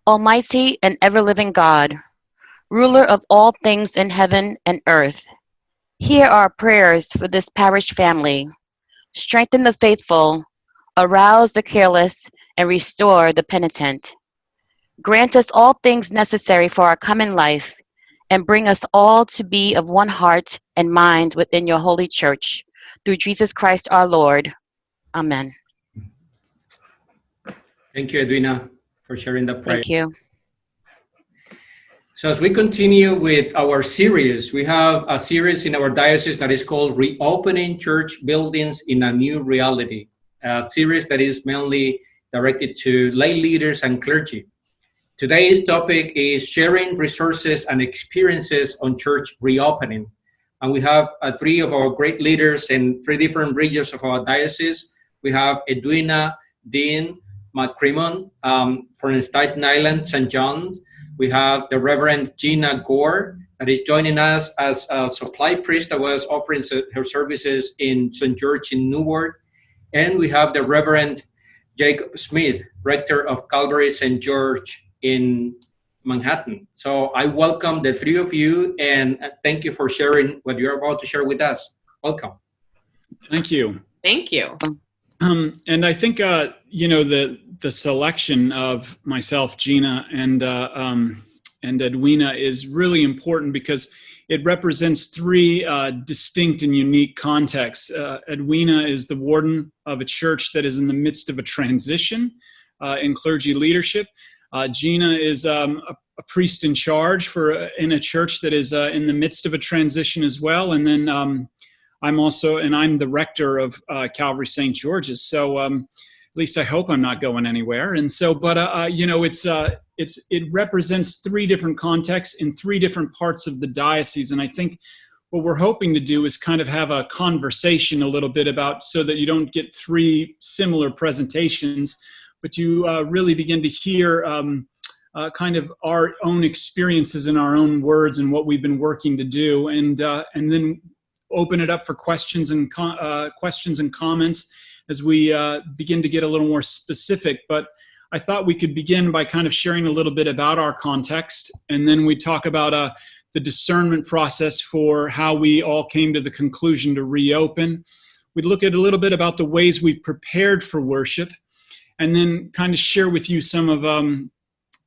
Almighty and ever-living God, ruler of all things in heaven and earth, hear our prayers for this parish family. Strengthen the faithful, arouse the careless, and restore the penitent. Grant us all things necessary for our common life, and bring us all to be of one heart and mind within your holy church. Through Jesus Christ our Lord. Amen. Thank you, Edwina, for sharing that prayer. Thank you. So as we continue with our series, we have a series in our diocese that is called Reopening Church Buildings in a New Reality, a series that is mainly directed to lay leaders and clergy. Today's topic is sharing resources and experiences on church reopening. And we have three of our great leaders in three different regions of our diocese. We have Edwina Dean McCrimmon from Staten Island, St. John's. We have the Reverend Gina Gore that is joining us as a supply priest that was offering her services in St. George in Newark. And we have the Reverend Jake Smith, rector of Calvary St. George in Manhattan. So I welcome the three of you and thank you for sharing what you're about to share with us. Welcome. Thank you. Thank you. And I think, the selection of myself, Gina, and Edwina is really important because it represents three distinct and unique contexts. Edwina is the warden of a church that is in the midst of a transition in clergy leadership. Gina is a priest in charge in a church that is in the midst of a transition as well. And then I'm the rector of Calvary St. George's. So at least I hope I'm not going anywhere. And so, it represents three different contexts in three different parts of the diocese. And I think what we're hoping to do is kind of have a conversation a little bit about so that you don't get three similar presentations, but you really begin to hear kind of our own experiences in our own words and what we've been working to do, and then open it up for questions and comments as we begin to get a little more specific. But I thought we could begin by kind of sharing a little bit about our context, and then we talk about the discernment process for how we all came to the conclusion to reopen. We'd look at a little bit about the ways we've prepared for worship, and then kind of share with you some of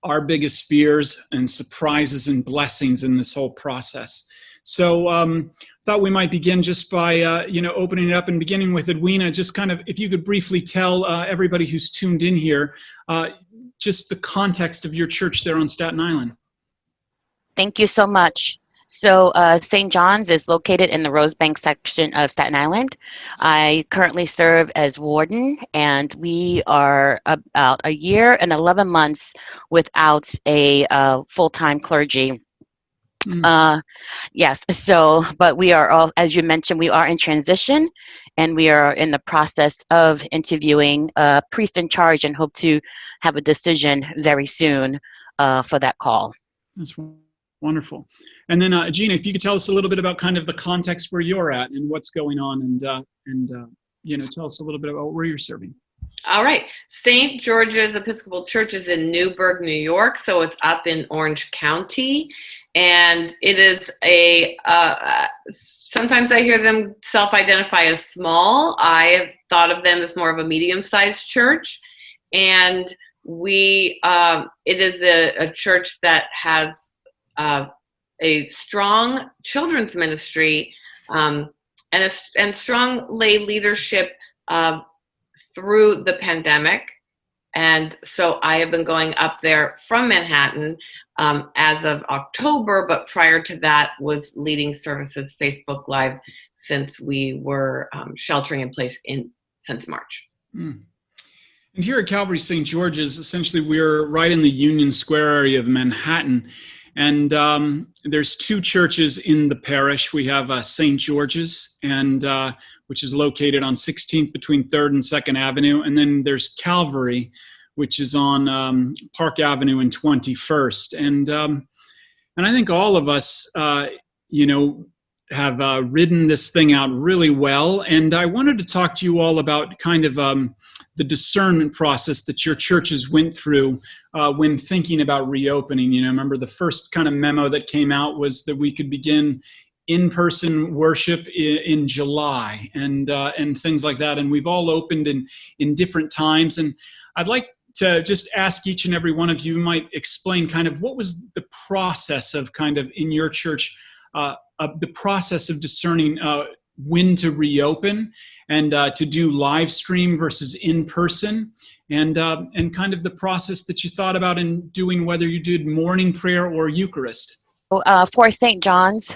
our biggest fears and surprises and blessings in this whole process. So thought we might begin just by, opening it up and beginning with Edwina. Just kind of, if you could briefly tell everybody who's tuned in here, just the context of your church there on Staten Island. Thank you so much. So St. John's is located in the Rosebank section of Staten Island. I currently serve as warden, and we are about a year and 11 months without a full-time clergy. Yes, so, but we are all, as you mentioned, we are in transition, and we are in the process of interviewing a priest in charge and hope to have a decision very soon for that call. That's wonderful. And then, Gina, if you could tell us a little bit about kind of the context where you're at and what's going on, and tell us a little bit about where you're serving. All right. St. George's Episcopal Church is in Newburgh, New York, so it's up in Orange County. And it is sometimes I hear them self-identify as small. I have thought of them as more of a medium-sized church. And it is a church that has a strong children's ministry and strong lay leadership through the pandemic. And so I have been going up there from Manhattan as of October, but prior to that was leading services Facebook Live since we were sheltering in place since March. Mm. And here at Calvary St. George's, essentially we're right in the Union Square area of Manhattan. And there's two churches in the parish. We have St. George's, which is located on 16th between 3rd and 2nd Avenue. And then there's Calvary, which is on Park Avenue and 21st. And I think all of us, have ridden this thing out really well. And I wanted to talk to you all about kind of the discernment process that your churches went through when thinking about reopening. Remember the first kind of memo that came out was that we could begin in-person worship in July and things like that. And we've all opened in different times. And I'd like to just ask each and every one of you might explain kind of what was the process of kind of in your church, the process of discerning when to reopen and to do live stream versus in person, and kind of the process that you thought about in doing whether you did morning prayer or Eucharist. For St. John's,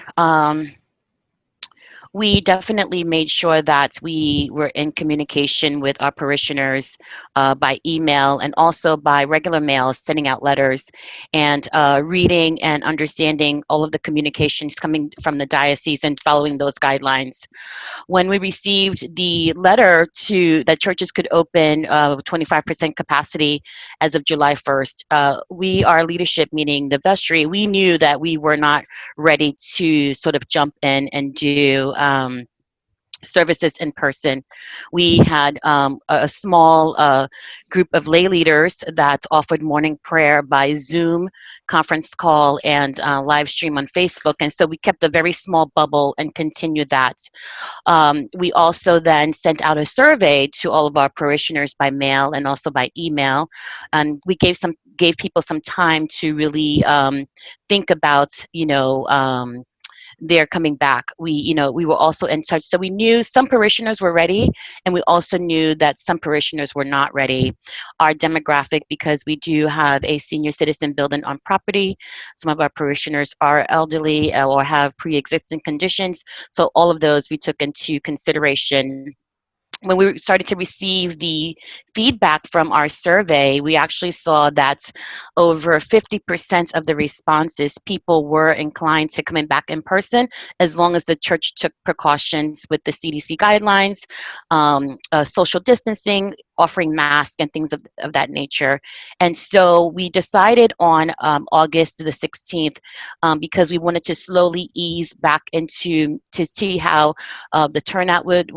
we definitely made sure that we were in communication with our parishioners by email and also by regular mail, sending out letters and reading and understanding all of the communications coming from the diocese and following those guidelines. When we received the letter that churches could open 25% capacity as of July 1st, our leadership, meaning the vestry, we knew that we were not ready to sort of jump in and do services in person. We had a small group of lay leaders that offered morning prayer by Zoom, conference call, and live stream on Facebook. And so we kept a very small bubble and continued that. We also then sent out a survey to all of our parishioners by mail and also by email. And we gave people some time to really think about, they're coming back. We were also in touch. So we knew some parishioners were ready, and we also knew that some parishioners were not ready. Our demographic, because we do have a senior citizen building on property, some of our parishioners are elderly or have pre-existing conditions. So all of those we took into consideration. When we started to receive the feedback from our survey, we actually saw that over 50% of the responses, people were inclined to coming back in person as long as the church took precautions with the CDC guidelines, social distancing, offering masks and things of that nature. And so we decided on August the 16th because we wanted to slowly ease back to see how the turnout would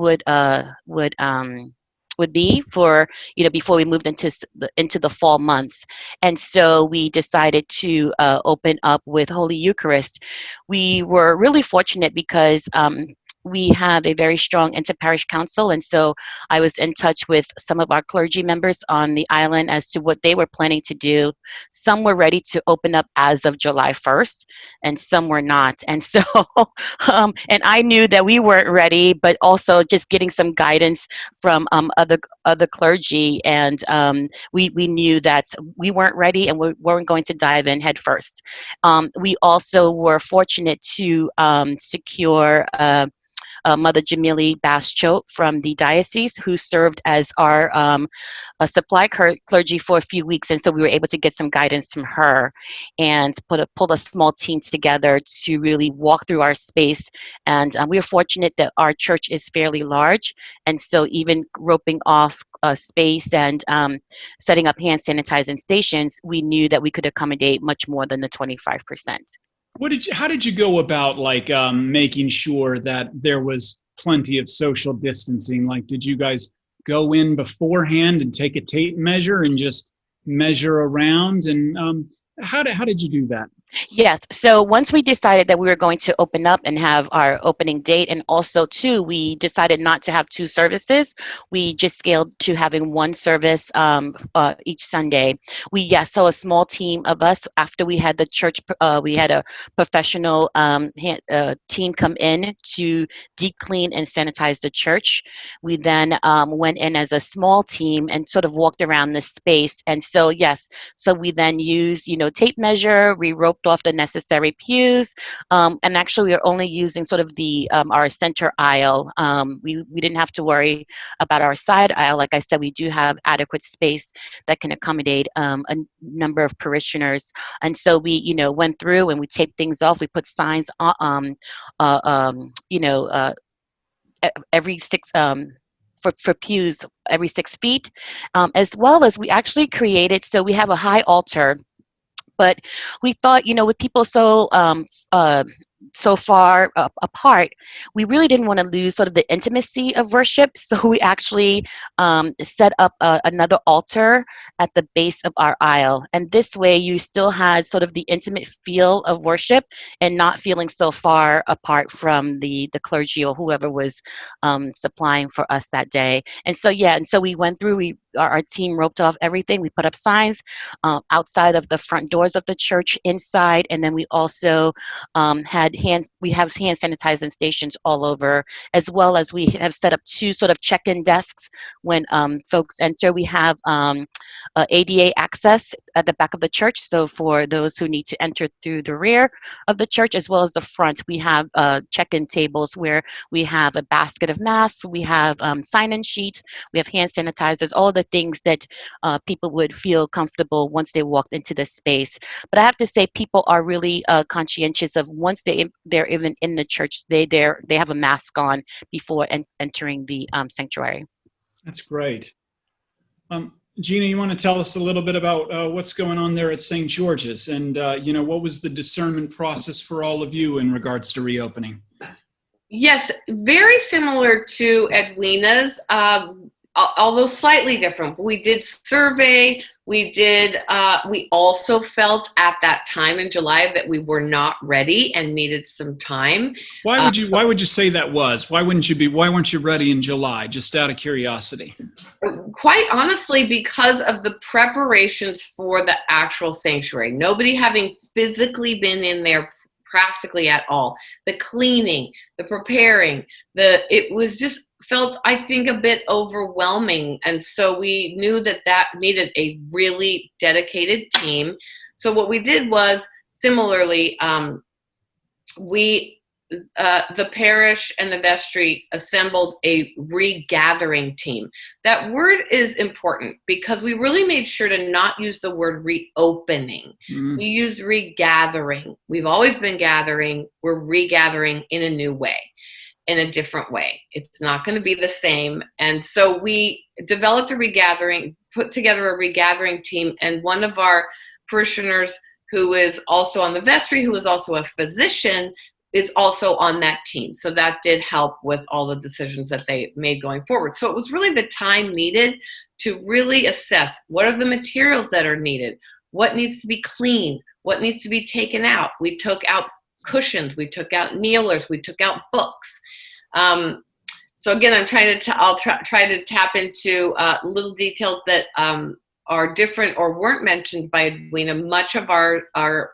be for before we moved into the fall months. And so we decided to open up with Holy Eucharist. We were really fortunate because we have a very strong inter-parish council, and so I was in touch with some of our clergy members on the island as to what they were planning to do. Some were ready to open up as of July 1st, and some were not. And so, and I knew that we weren't ready, but also just getting some guidance from other clergy, and we knew that we weren't ready and we weren't going to dive in head first. We also were fortunate to secure Mother Jamili Baschot from the diocese, who served as our supply clergy for a few weeks, and so we were able to get some guidance from her and pulled a small team together to really walk through our space. And we are fortunate that our church is fairly large, and so even roping off space and setting up hand sanitizing stations, we knew that we could accommodate much more than the 25%. How did you go about making sure that there was plenty of social distancing? Like, did you guys go in beforehand and take a tape measure and just measure around? And how did you do that? Yes. So once we decided that we were going to open up and have our opening date, and also too, we decided not to have two services. We just scaled to having one service each Sunday. So a small team of us, after we had the church, we had a professional team come in to deep clean and sanitize the church. We then went in as a small team and sort of walked around the space. And so, yes, so we then used, tape measure, we roped off the necessary pews, and actually we are only using sort of the our center aisle. We didn't have to worry about our side aisle. Like I said, we do have adequate space that can accommodate a number of parishioners, and so we went through and we taped things off. We put signs on every six for pews every 6 feet, as well as we actually created, so we have a high altar. But we thought, with people so so far apart, we really didn't want to lose sort of the intimacy of worship. So we actually set up another altar at the base of our aisle. And this way, you still had sort of the intimate feel of worship and not feeling so far apart from the clergy or whoever was supplying for us that day. And so, yeah, and so we went through, our team roped off everything. We put up signs outside of the front doors of the church, inside, and then we also we have hand sanitizing stations all over, as well as we have set up 2 sort of check-in desks when folks enter. We have ADA access at the back of the church, so for those who need to enter through the rear of the church as well as the front, we have check-in tables where we have a basket of masks, we have sign-in sheets, we have hand sanitizers, all the things that people would feel comfortable once they walked into the space. But I have to say, people are really conscientious of once they're even in the church, they have a mask on before entering the sanctuary. That's great. Gina, you want to tell us a little bit about what's going on there at St. George's, and what was the discernment process for all of you in regards to reopening? Yes, very similar to Edwina's, although slightly different. We did survey. We also felt at that time in July that we were not ready and needed some time. Why would you say that was? Why weren't you ready in July? Just out of curiosity. Quite honestly, because of the preparations for the actual sanctuary. Nobody having physically been in there practically at all. The cleaning, the preparing, it was just felt, I think, a bit overwhelming. And so we knew that needed a really dedicated team. So what we did was, similarly, the parish and the vestry assembled a regathering team. That word is important because we really made sure to not use the word reopening. Mm. We used regathering. We've always been gathering. We're regathering in a new way, in a different way. It's not going to be the same. And so we developed put together a regathering team, and one of our parishioners who is also on the vestry, who is also a physician, is also on that team. So that did help with all the decisions that they made going forward. So it was really the time needed to really assess what are the materials that are needed, what needs to be cleaned, what needs to be taken out. We took out cushions, we took out kneelers, we took out books. So again, I'll try to tap into little details that are different or weren't mentioned by Edwina. Much of our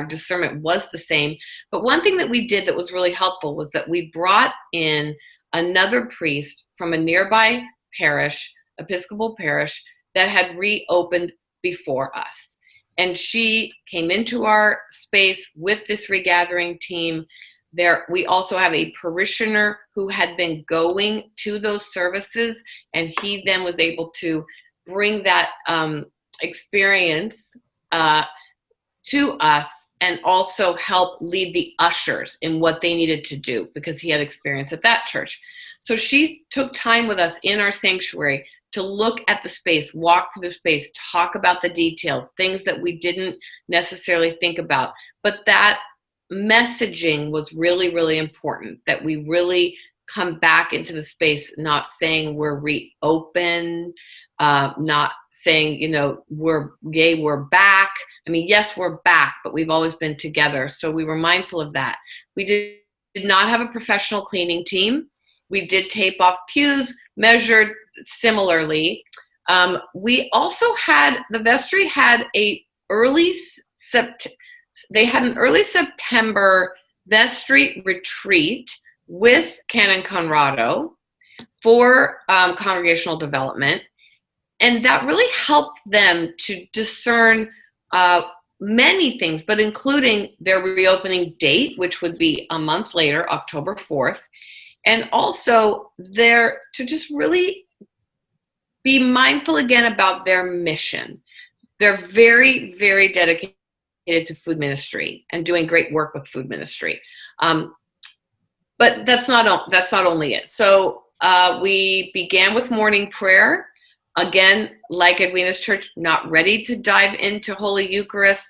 discernment was the same. But one thing that we did that was really helpful was that we brought in another priest from a nearby parish, Episcopal parish, that had reopened before us. And she came into our space with this regathering team. We also have a parishioner who had been going to those services, and he then was able to bring that experience to us and also help lead the ushers in what they needed to do because he had experience at that church. So she took time with us in our sanctuary to look at the space, walk through the space, talk about the details, things that we didn't necessarily think about. But that messaging was really, really important, that we really come back into the space, not saying we're reopened, not saying, we're back. I mean, yes, we're back, but we've always been together. So we were mindful of that. We did not have a professional cleaning team. We did tape off pews, measured similarly. We also the vestry had an early September vestry retreat with Canon Conrado for congregational development. And that really helped them to discern many things, but including their reopening date, which would be a month later, October 4th, and also to just really be mindful again about their mission. They're very, very dedicated to food ministry and doing great work with food ministry. But that's not only it. So we began with morning prayer. Again, like Edwina's church, not ready to dive into Holy Eucharist.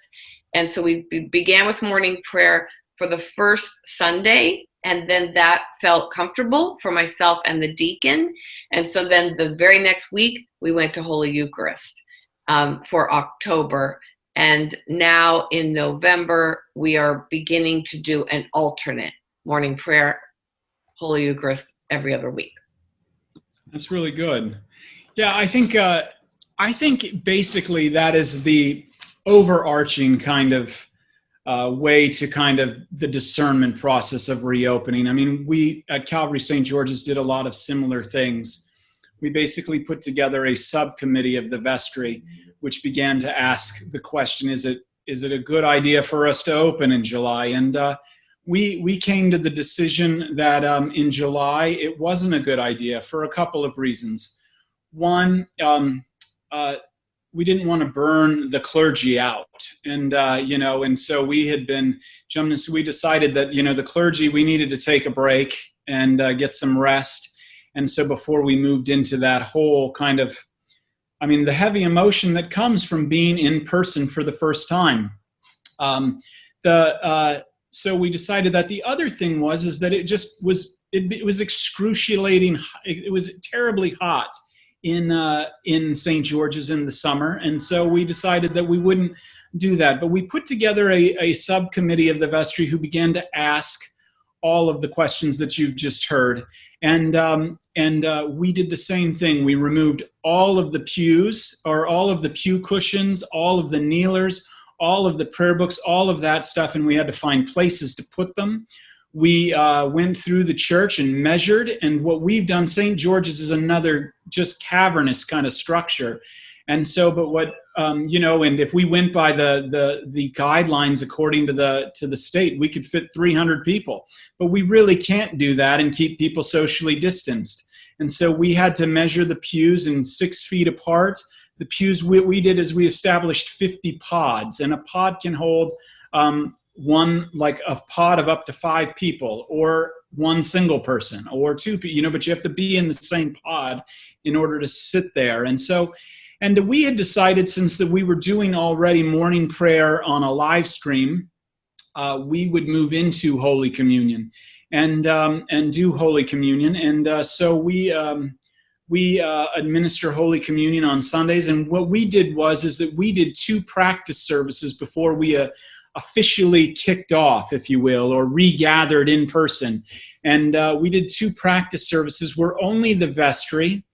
And so we began with morning prayer. for the first Sunday, and then that felt comfortable for myself and the deacon. And so then the very next week, we went to Holy Eucharist for October. And now in November, we are beginning to do an alternate morning prayer, Holy Eucharist every other week. That's really good. Yeah, I think basically that is the overarching kind of way to kind of the discernment process of reopening. I mean, we at Calvary St. George's did a lot of similar things. We basically put together a subcommittee of the vestry, which began to ask the question, is it a good idea for us to open in July? And we came to the decision that in July, it wasn't a good idea for a couple of reasons. One, we didn't want to burn the clergy out. And, and so we decided that, the clergy, we needed to take a break and get some rest. And so before we moved into that whole kind of, the heavy emotion that comes from being in person for the first time. So we decided that the other thing was that it was excruciating. It was terribly hot in St. George's in the summer. And so we decided that we wouldn't do that. But we put together a subcommittee of the vestry who began to ask all of the questions that you've just heard. And we did the same thing. We removed all of the pews, or all of the pew cushions, all of the kneelers, all of the prayer books, all of that stuff, and we had to find places to put them. We went through the church and measured, and what we've done, St. George's is another just cavernous kind of structure. And so, but what, and if we went by the guidelines according to the state, we could fit 300 people, but we really can't do that and keep people socially distanced. And so we had to measure the pews in 6 feet apart. The pews, we did is we established 50 pods, and a pod can hold a pod of up to 5 people, or one single person, or 2 people, but you have to be in the same pod in order to sit there. And we had decided, since that we were doing already morning prayer on a live stream, we would move into Holy Communion and do Holy Communion. And so we administer Holy Communion on Sundays. And what we did is that we did 2 practice services before we officially kicked off, if you will, or regathered in person. And we did 2 practice services where only the vestry,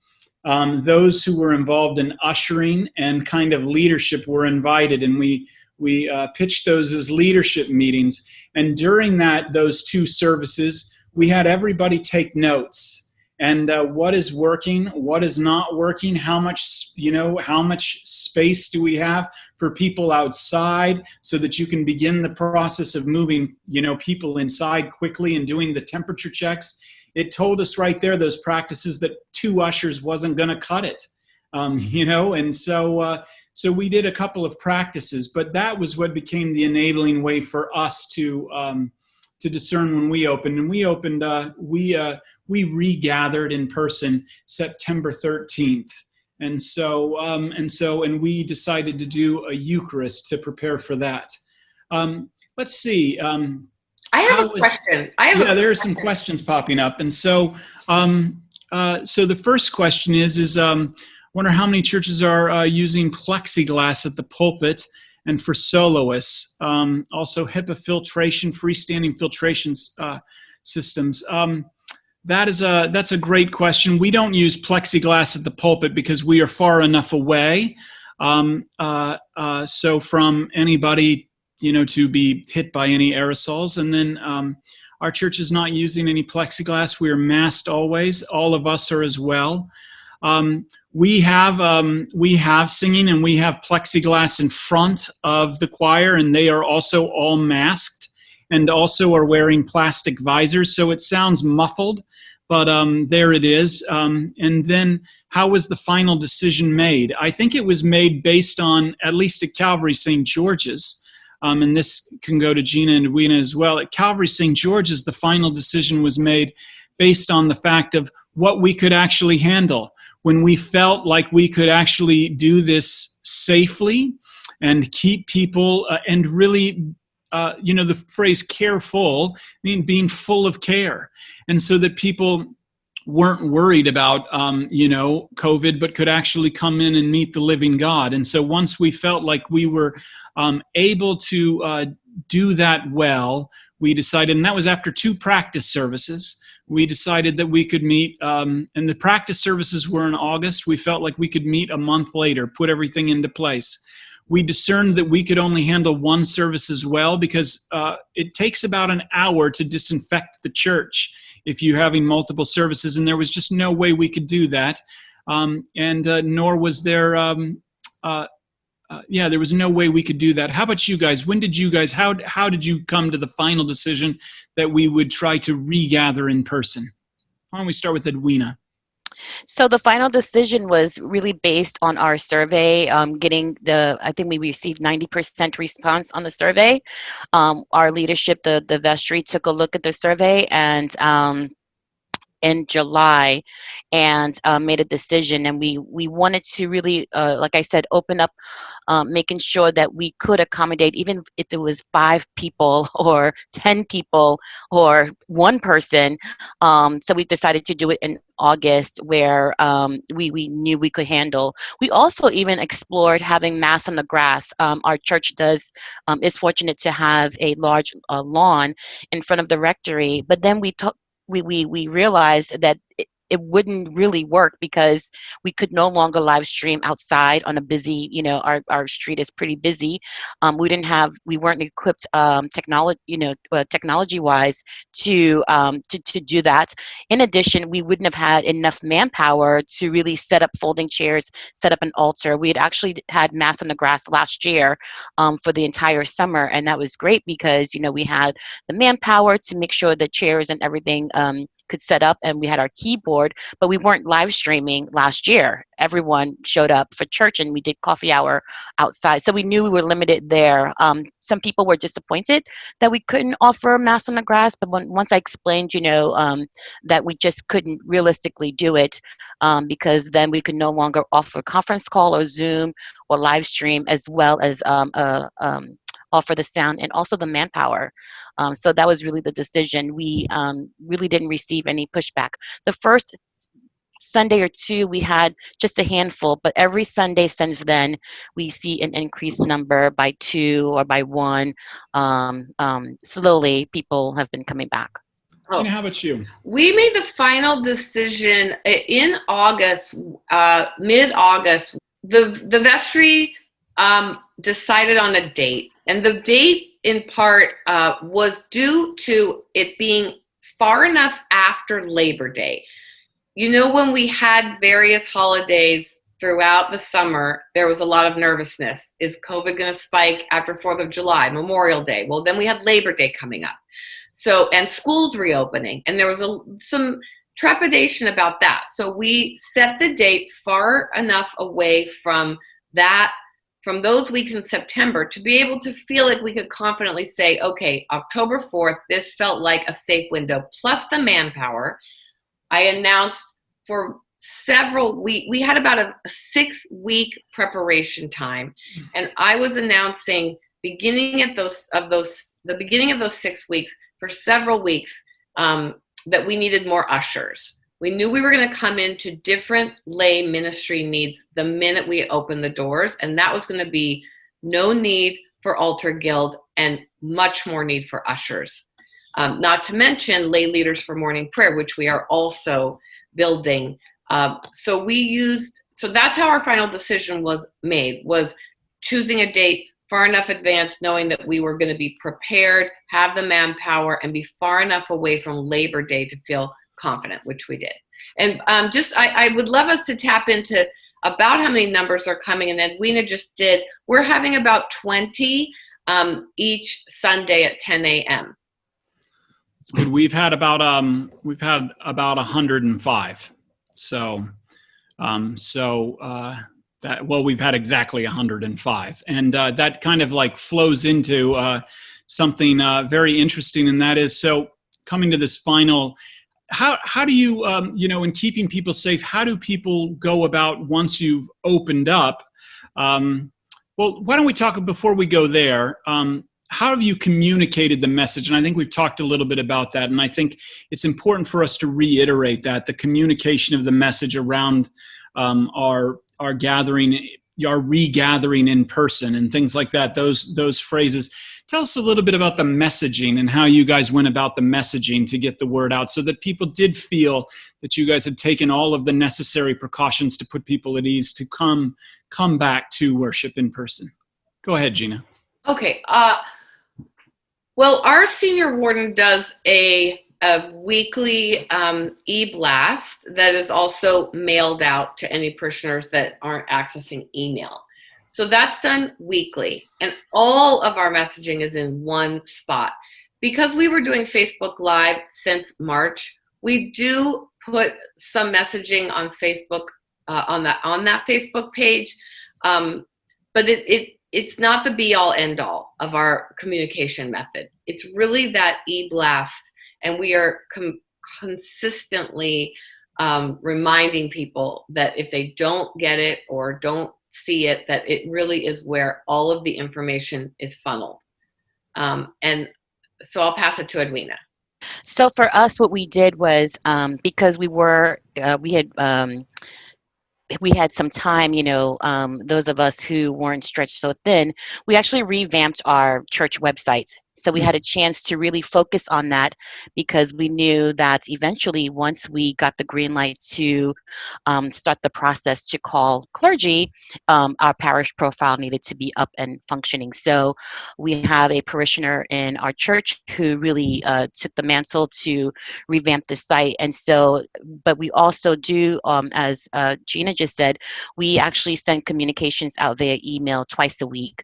those who were involved in ushering and kind of leadership, were invited. And we pitched those as leadership meetings. And during those 2 services, we had everybody take notes. And what is working, what is not working, how much space do we have for people outside, so that you can begin the process of moving, people inside quickly and doing the temperature checks. It told us right there, those practices, that 2 ushers wasn't going to cut it, and so we did a couple of practices, but that was what became the enabling way for us to discern when we opened. And we opened, we regathered in person September 13th. And we decided to do a Eucharist to prepare for that. Let's see. I have a question. There are some questions popping up. And so the first question is wonder how many churches are using plexiglass at the pulpit and for soloists. Also HEPA filtration, freestanding filtration systems. That's a great question. We don't use plexiglass at the pulpit because we are far enough away. So from anybody, to be hit by any aerosols. And then our church is not using any plexiglass. We are masked always. All of us are as well. We have singing, and we have plexiglass in front of the choir, and they are also all masked and also are wearing plastic visors. So it sounds muffled, but there it is. And then how was the final decision made? I think it was made based on, at least at Calvary St. George's, and this can go to Gina and Edwina as well. At Calvary St. George's, the final decision was made based on the fact of what we could actually handle. When we felt like we could actually do this safely and keep people and really the phrase careful, being full of care. And so that people weren't worried about, COVID, but could actually come in and meet the living God. And so once we felt like we were able to do that well, we decided, and that was after 2 practice services, we decided that we could meet, and the practice services were in August. We felt like we could meet a month later, put everything into place. We discerned that we could only handle 1 service as well, because it takes about an hour to disinfect the church if you're having multiple services, and there was just no way we could do that. Nor was there, there was no way we could do that. How about you guys? When did you guys, how did you come to the final decision that we would try to regather in person? Why don't we start with Edwina? So the final decision was really based on our survey, I think we received 90% response on the survey. Our leadership, the vestry, took a look at the survey and in July and made a decision. And we wanted to really, like I said, open up, making sure that we could accommodate, even if it was 5 people or 10 people or 1 person. So we decided to do it in August, where we knew we could handle. We also even explored having Mass on the grass. Our church is fortunate to have a large lawn in front of the rectory, but then we realized that it wouldn't really work because we could no longer live stream outside on a busy, our street is pretty busy. We weren't equipped technology wise to do that. In addition, we wouldn't have had enough manpower to really set up folding chairs, set up an altar. We had actually had Mass on the Grass last year for the entire summer, and that was great because we had the manpower to make sure the chairs and everything could set up, and we had our keyboard, but we weren't live streaming last year. Everyone showed up for church and we did coffee hour outside. So we knew we were limited there. Some people were disappointed that we couldn't offer Mass on the Grass, but once I explained, that we just couldn't realistically do it because then we could no longer offer conference call or Zoom or live stream, as well as offer the sound and also the manpower. So that was really the decision. We really didn't receive any pushback. The first Sunday or 2, we had just a handful, but every Sunday since then, we see an increased number by 2 or by 1. Slowly, people have been coming back. Gina, how about you? We made the final decision in August, mid-August. The vestry decided on a date, and the date in part was due to it being far enough after Labor Day. When we had various holidays throughout the summer, there was a lot of nervousness. Is COVID going to spike after 4th of July, Memorial Day? Well, then we had Labor Day coming up. So, and schools reopening, and there was some trepidation about that. So we set the date far enough away from those weeks in September to be able to feel like we could confidently say, okay, October 4th, this felt like a safe window, plus the manpower. I announced for several weeks, we had about a 6-week preparation time, and I was announcing the beginning of those 6 weeks for several weeks that we needed more ushers. We knew we were going to come into different lay ministry needs the minute we opened the doors, and that was going to be no need for altar guild and much more need for ushers. Not to mention lay leaders for morning prayer, which we are also building. So that's how our final decision was made, was choosing a date far enough advance, knowing that we were going to be prepared, have the manpower, and be far enough away from Labor Day to feel confident, which we did. And I would love us to tap into about how many numbers are coming, and Edwina just did. We're having about 20 each Sunday at 10 a.m. It's good. We've had about 105. We've had exactly 105, and that kind of like flows into something very interesting, and that is, so coming to this final. How do you, in keeping people safe, how do people go about once you've opened up? Well, why don't we talk, before we go there, have you communicated the message? And I think we've talked a little bit about that. And I think it's important for us to reiterate that the communication of the message around our gathering, our regathering in person, and things like that. Those phrases. Tell us a little bit about the messaging and how you guys went about the messaging to get the word out, so that people did feel that you guys had taken all of the necessary precautions to put people at ease to come back to worship in person. Go ahead, Gina. Okay. Well, our senior warden does a weekly e-blast that is also mailed out to any parishioners that aren't accessing email. So that's done weekly, and all of our messaging is in one spot. Because we were doing Facebook Live since March, we do put some messaging on Facebook, on that Facebook page, but it's not the be-all, end-all of our communication method. It's really that e-blast, and we are consistently reminding people that if they don't get it or don't see it, that it really is where all of the information is funneled. And so I'll pass it to Edwina. So for us, what we did was, because we had some time, those of us who weren't stretched so thin, we actually revamped our church website. So we had a chance to really focus on that, because we knew that eventually, once we got the green light to start the process to call clergy, our parish profile needed to be up and functioning. So we have a parishioner in our church who really took the mantle to revamp the site. And so, but we also do, as Gina just said, we actually send communications out via email twice a week.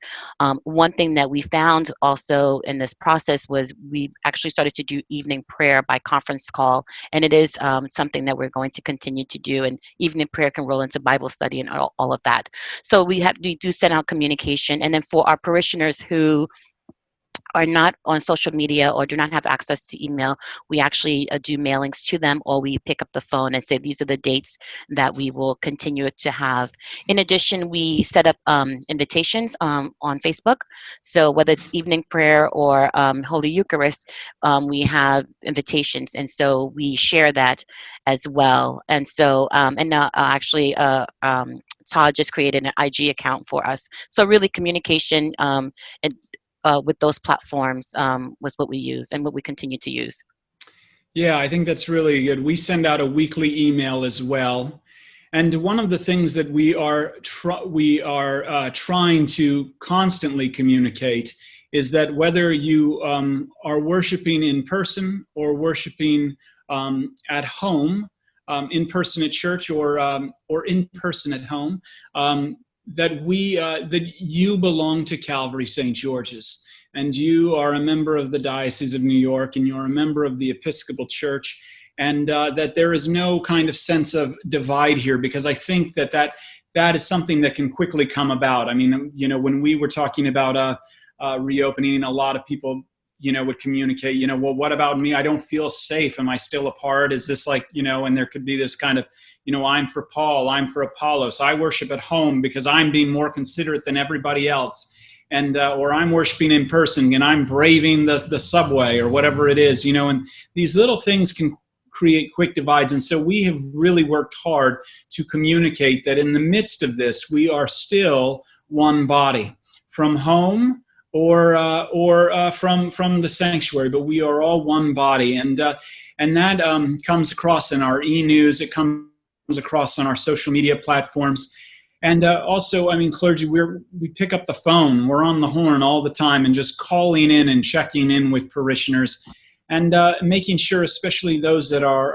One thing that we found also in this process was we actually started to do evening prayer by conference call, and it is something that we're going to continue to do, and evening prayer can roll into Bible study and all of that. So we do send out communication, and then for our parishioners who are not on social media or do not have access to email, we actually do mailings to them, or we pick up the phone and say these are the dates that we will continue to have. In addition, we set up invitations on Facebook. So whether it's evening prayer or Holy Eucharist, we have invitations, and so we share that as well. And so, actually, Todd just created an IG account for us. So really, communication and with those platforms was what we use and what we continue to use. Yeah, I think that's really good. We send out a weekly email as well. And one of the things that we are trying to constantly communicate is that whether you are worshiping in person or worshiping at home, in person at church or in person at home, that you belong to Calvary St. George's, and you are a member of the Diocese of New York, and you're a member of the Episcopal Church, and that there is no kind of sense of divide here, because I think that is something that can quickly come about. I mean, when we were talking about reopening, a lot of people would communicate, well, what about me? I don't feel safe. Am I still apart? Is this and there could be this kind of, I'm for Paul, I'm for Apollos. I worship at home because I'm being more considerate than everybody else. And, or I'm worshiping in person and I'm braving the subway or whatever it is, and these little things can create quick divides. And so we have really worked hard to communicate that in the midst of this, we are still one body, from home or from the sanctuary, but we are all one body, and that comes across in our e-news. It comes across on our social media platforms, and also, clergy, we pick up the phone. We're on the horn all the time, and just calling in and checking in with parishioners, and making sure, especially those that are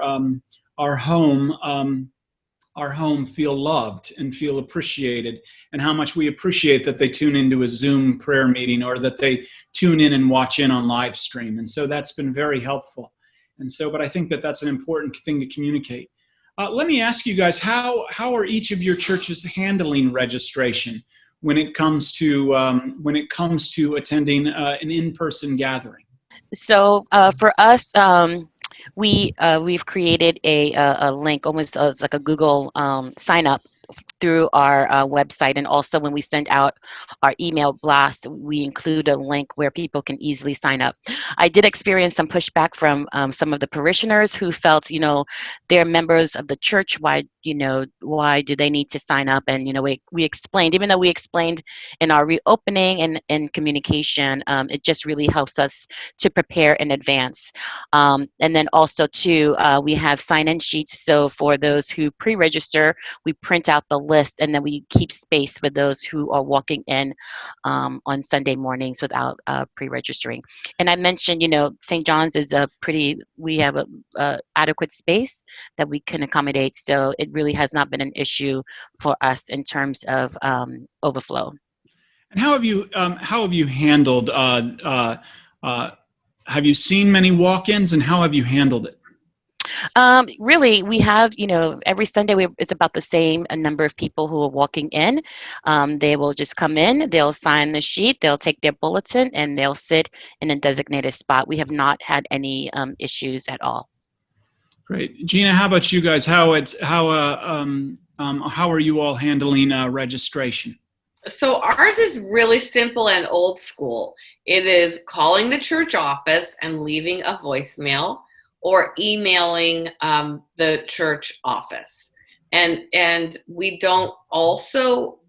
home feel loved and feel appreciated, and how much we appreciate that they tune into a Zoom prayer meeting or that they tune in and watch in on live stream. And so that's been very helpful. And so, but I think that that's an important thing to communicate. Let me ask you guys, how are each of your churches handling registration when it comes to attending an in-person gathering? So for us, we've created a link, almost like a Google sign up, through our website, and also when we send out our email blast, we include a link where people can easily sign up. I did experience some pushback from some of the parishioners who felt, they're members of the church. Why do they need to sign up? And we explained, even though we explained in our reopening and in communication, it just really helps us to prepare in advance. And then also too, we have sign-in sheets. So for those who pre-register, we print out the list, and then we keep space for those who are walking in on Sunday mornings without pre-registering. And I mentioned, St. John's is we have a adequate space that we can accommodate. So it really has not been an issue for us in terms of overflow. And how have you handled? Have you seen many walk-ins, and how have you handled it? Really, we have, every Sunday it's about the same number of people who are walking in. They will just come in, they'll sign the sheet, they'll take their bulletin, and they'll sit in a designated spot. We have not had any issues at all. Great. Gina, how about you guys? How are you all handling registration? So ours is really simple and old school. It is calling the church office and leaving a voicemail, or emailing the church office. And we don't also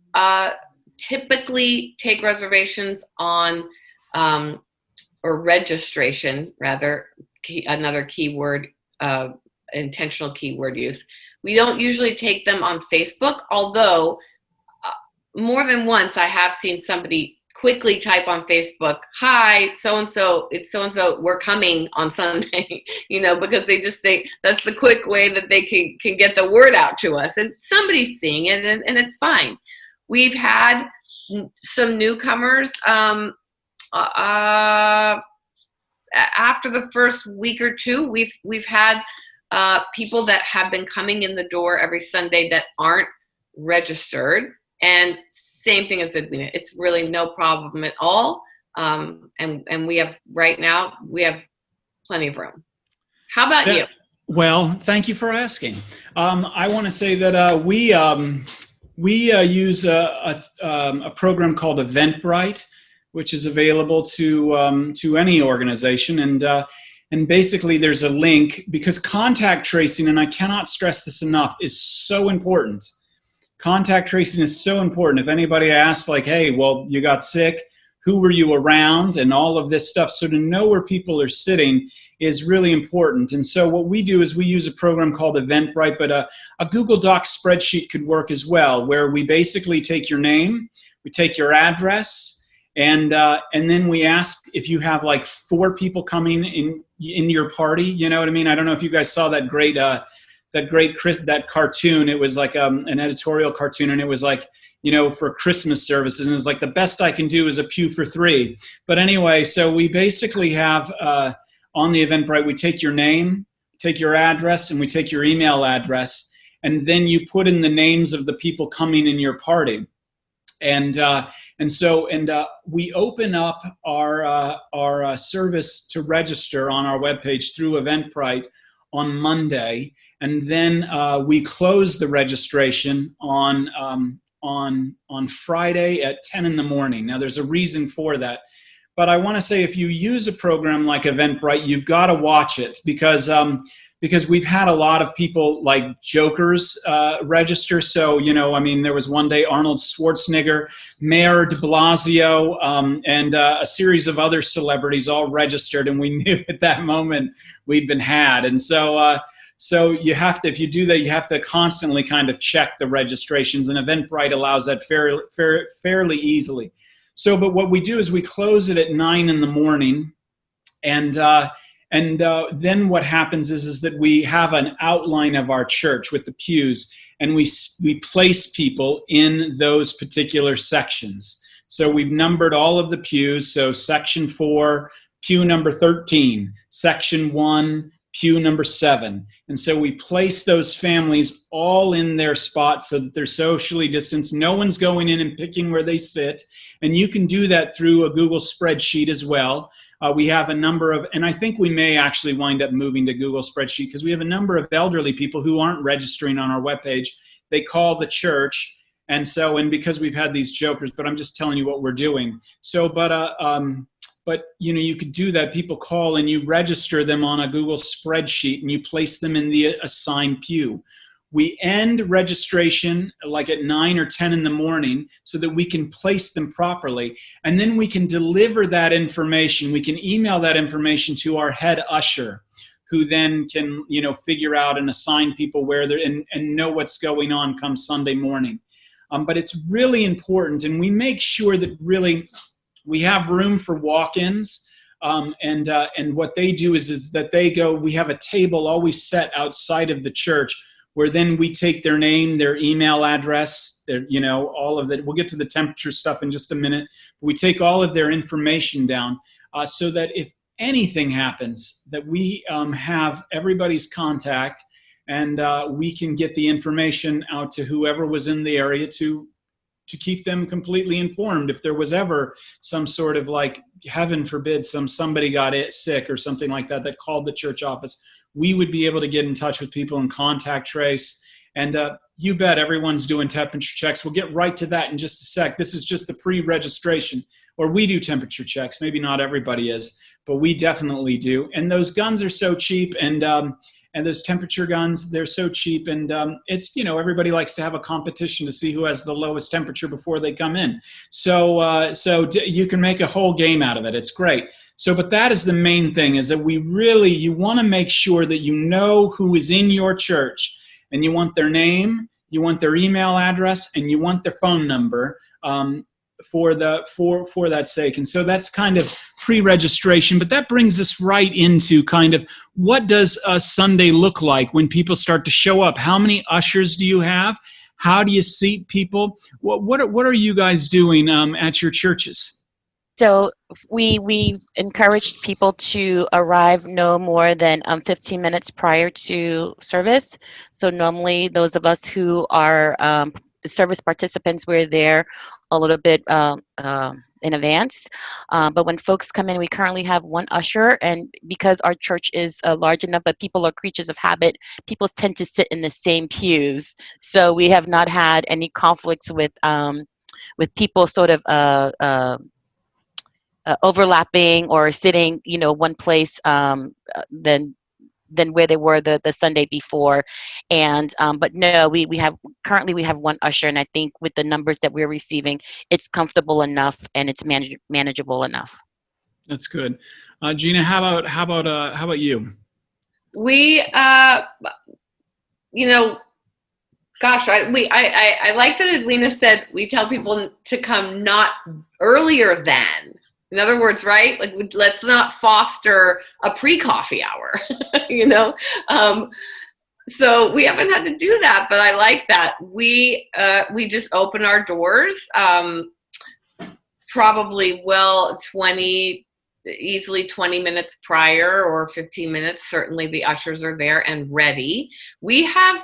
typically take reservations on, or registration, rather, another keyword, intentional keyword use. We don't usually take them on Facebook, although more than once I have seen somebody quickly type on Facebook, "Hi, so-and-so, it's so-and-so, we're coming on Sunday," because they just think that's the quick way that they can get the word out to us. And somebody's seeing it, and it's fine. We've had some newcomers after the first week or two. We've had people that have been coming in the door every Sunday that aren't registered, and same thing as Edwina. It's really no problem at all. And we have, right now, we have plenty of room. How about you? Well, thank you for asking. I want to say that we use a program called Eventbrite, which is available to any organization. And basically there's a link, because contact tracing, and I cannot stress this enough, is so important. Contact tracing is so important. If anybody asks, like, "Hey, well, you got sick, who were you around?" and all of this stuff. So to know where people are sitting is really important. And so what we do is we use a program called Eventbrite, but a Google Docs spreadsheet could work as well, where we basically take your name, we take your address, and then we ask if you have like 4 people coming in your party. You know what I mean? I don't know if you guys saw that great cartoon. It was like an editorial cartoon, and it was like, for Christmas services, and it was like, the best I can do is a pew for 3. But anyway, so we basically have on the Eventbrite, we take your name, take your address, and we take your email address, and then you put in the names of the people coming in your party. And we open up our service to register on our webpage through Eventbrite on Monday, and then we close the registration on Friday at 10 in the morning. Now, there's a reason for that, but I want to say, if you use a program like Eventbrite, you've got to watch it, because we've had a lot of people like jokers register. So, there was one day Arnold Schwarzenegger, Mayor de Blasio, and a series of other celebrities all registered, and we knew at that moment we'd been had. And so you have to, if you do that, you have to constantly kind of check the registrations, and Eventbrite allows that fairly easily. So, but what we do is we close it at 9 in the morning, and then what happens is that we have an outline of our church with the pews, and we place people in those particular sections. So we've numbered all of the pews. So section 4, pew number 13, section 1, pew number 7. And so we place those families all in their spots so that they're socially distanced. No one's going in and picking where they sit. And you can do that through a Google spreadsheet as well. We have a number of, and I think we may actually wind up moving to Google Spreadsheet, because we have a number of elderly people who aren't registering on our webpage. They call the church. And so, and because we've had these jokers, but I'm just telling you what we're doing. So, but you know, you could do that. People call and you register them on a Google spreadsheet and you place them in the assigned pew. We end registration like at 9 or 10 in the morning so that we can place them properly. And then we can deliver that information. We can email that information to our head usher, who then can, you know, figure out and assign people where they're and know what's going on come Sunday morning. But it's really important, and we make sure that really we have room for walk-ins. And what they do is that they go, we have a table always set outside of the church, where then we take their name, their email address, their, you know, all of that. We'll get to the temperature stuff in just a minute. We take all of their information down so that if anything happens, that we have everybody's contact, and we can get the information out to whoever was in the area to keep them completely informed. If there was ever some sort of, like, heaven forbid, somebody got sick or something like that called the church office, we would be able to get in touch with people and contact trace. And you bet everyone's doing temperature checks. We'll get right to that in just a sec. This is just the pre-registration, or we do temperature checks. Maybe not everybody is, but we definitely do. And those guns are so cheap, and those temperature guns, they're so cheap. And it's, you know, everybody likes to have a competition to see who has the lowest temperature before they come in. So you can make a whole game out of it. It's great. So, but that is the main thing, is that you want to make sure that you know who is in your church, and you want their name, you want their email address, and you want their phone number. For that sake. And so that's kind of pre-registration, but that brings us right into kind of, what does a Sunday look like when people start to show up? How many ushers do you have? How do you seat people? What are you guys doing at your churches? So we encouraged people to arrive no more than 15 minutes prior to service. So normally those of us who are service participants, we're there a little bit in advance. But when folks come in, we currently have one usher, and because our church is large enough, but people are creatures of habit, people tend to sit in the same pews. So we have not had any conflicts with people sort of overlapping or sitting, you know, one place than where they were the Sunday before. And but no, we have one usher, and I think with the numbers that we're receiving, it's comfortable enough and it's manageable enough. That's good. Gina, how about you? We you know, gosh, I like that Edwina said we tell people to come not earlier than. In other words, right? Like, let's not foster a pre-coffee hour, you know? So we haven't had to do that, but I like that. We just open our doors, probably easily 20 minutes prior, or 15 minutes. Certainly the ushers are there and ready. We have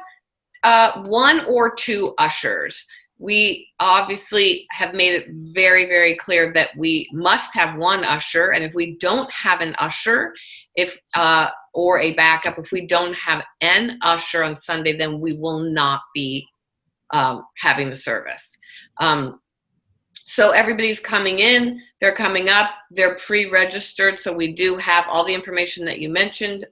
one or two ushers. We obviously have made it very, very clear that we must have one usher, and if we don't have an usher, or a backup, if we don't have an usher on Sunday, then we will not be having the service. So everybody's coming in, they're coming up, they're pre-registered, so we do have all the information that you mentioned,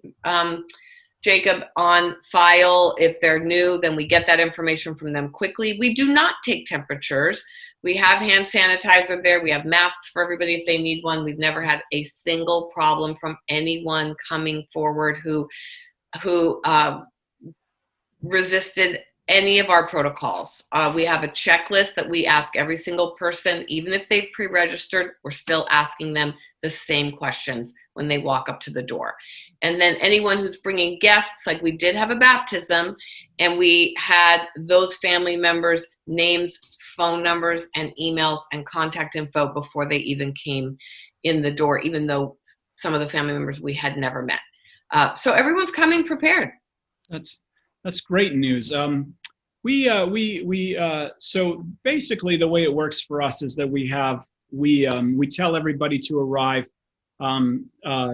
Jacob, on file. If they're new, then we get that information from them quickly. We do not take temperatures. We have hand sanitizer there. We have masks for everybody if they need one. We've never had a single problem from anyone coming forward who resisted any of our protocols. We have a checklist that we ask every single person, even if they've pre-registered, we're still asking them the same questions when they walk up to the door. And then anyone who's bringing guests, like we did have a baptism, and we had those family members' names, phone numbers, and emails and contact info before they even came in the door, even though some of the family members we had never met. So everyone's coming prepared. That's great news. So basically the way it works for us is that we tell everybody to arrive um, uh,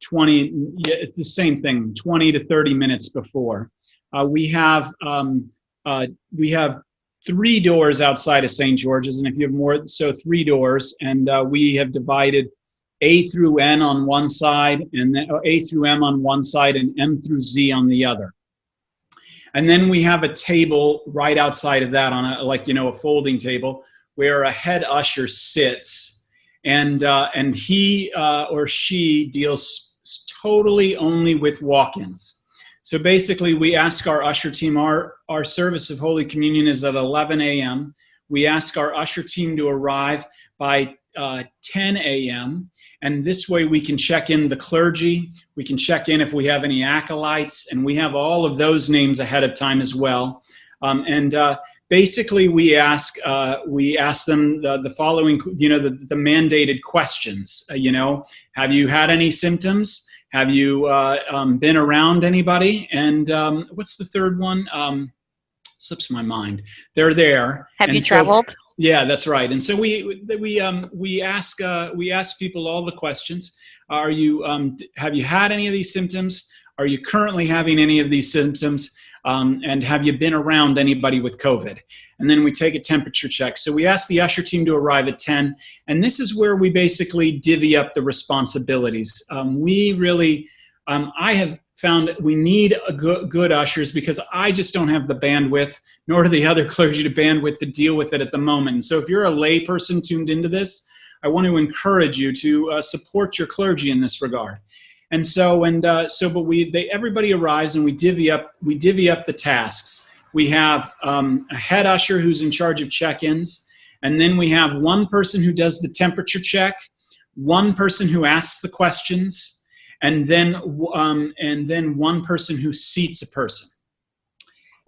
20, yeah, it's the same thing, 20 to 30 minutes before. We have 3 doors outside of St. George's, and if you have more, so 3 doors, and we have divided A through N on one side, and then A through M on one side, and M through Z on the other. And then we have a table right outside of that on a folding table where a head usher sits, and he or she deals totally only with walk-ins. So basically, we ask our usher team, our service of Holy Communion is at 11 a.m. We ask our usher team to arrive by 10 a.m. And this way we can check in the clergy. We can check in if we have any acolytes, and we have all of those names ahead of time as well. Basically, we ask them the following, the mandated questions. Have you had any symptoms? Have you been around anybody? And what's the third one? Slips my mind. They're there. Have you traveled? Yeah, that's right. And so we ask people all the questions. Have you had any of these symptoms? Are you currently having any of these symptoms? And have you been around anybody with COVID? And then we take a temperature check. So we ask the usher team to arrive at 10, and this is where we basically divvy up the responsibilities. I have found that we need good ushers because I just don't have the bandwidth, nor do the other clergy to bandwidth to deal with it at the moment. And so if you're a lay person tuned into this, I want to encourage you to support your clergy in this regard. And everybody arrives, and we divvy up the tasks. We have a head usher who's in charge of check-ins, and then we have one person who does the temperature check, one person who asks the questions, and then one person who seats a person.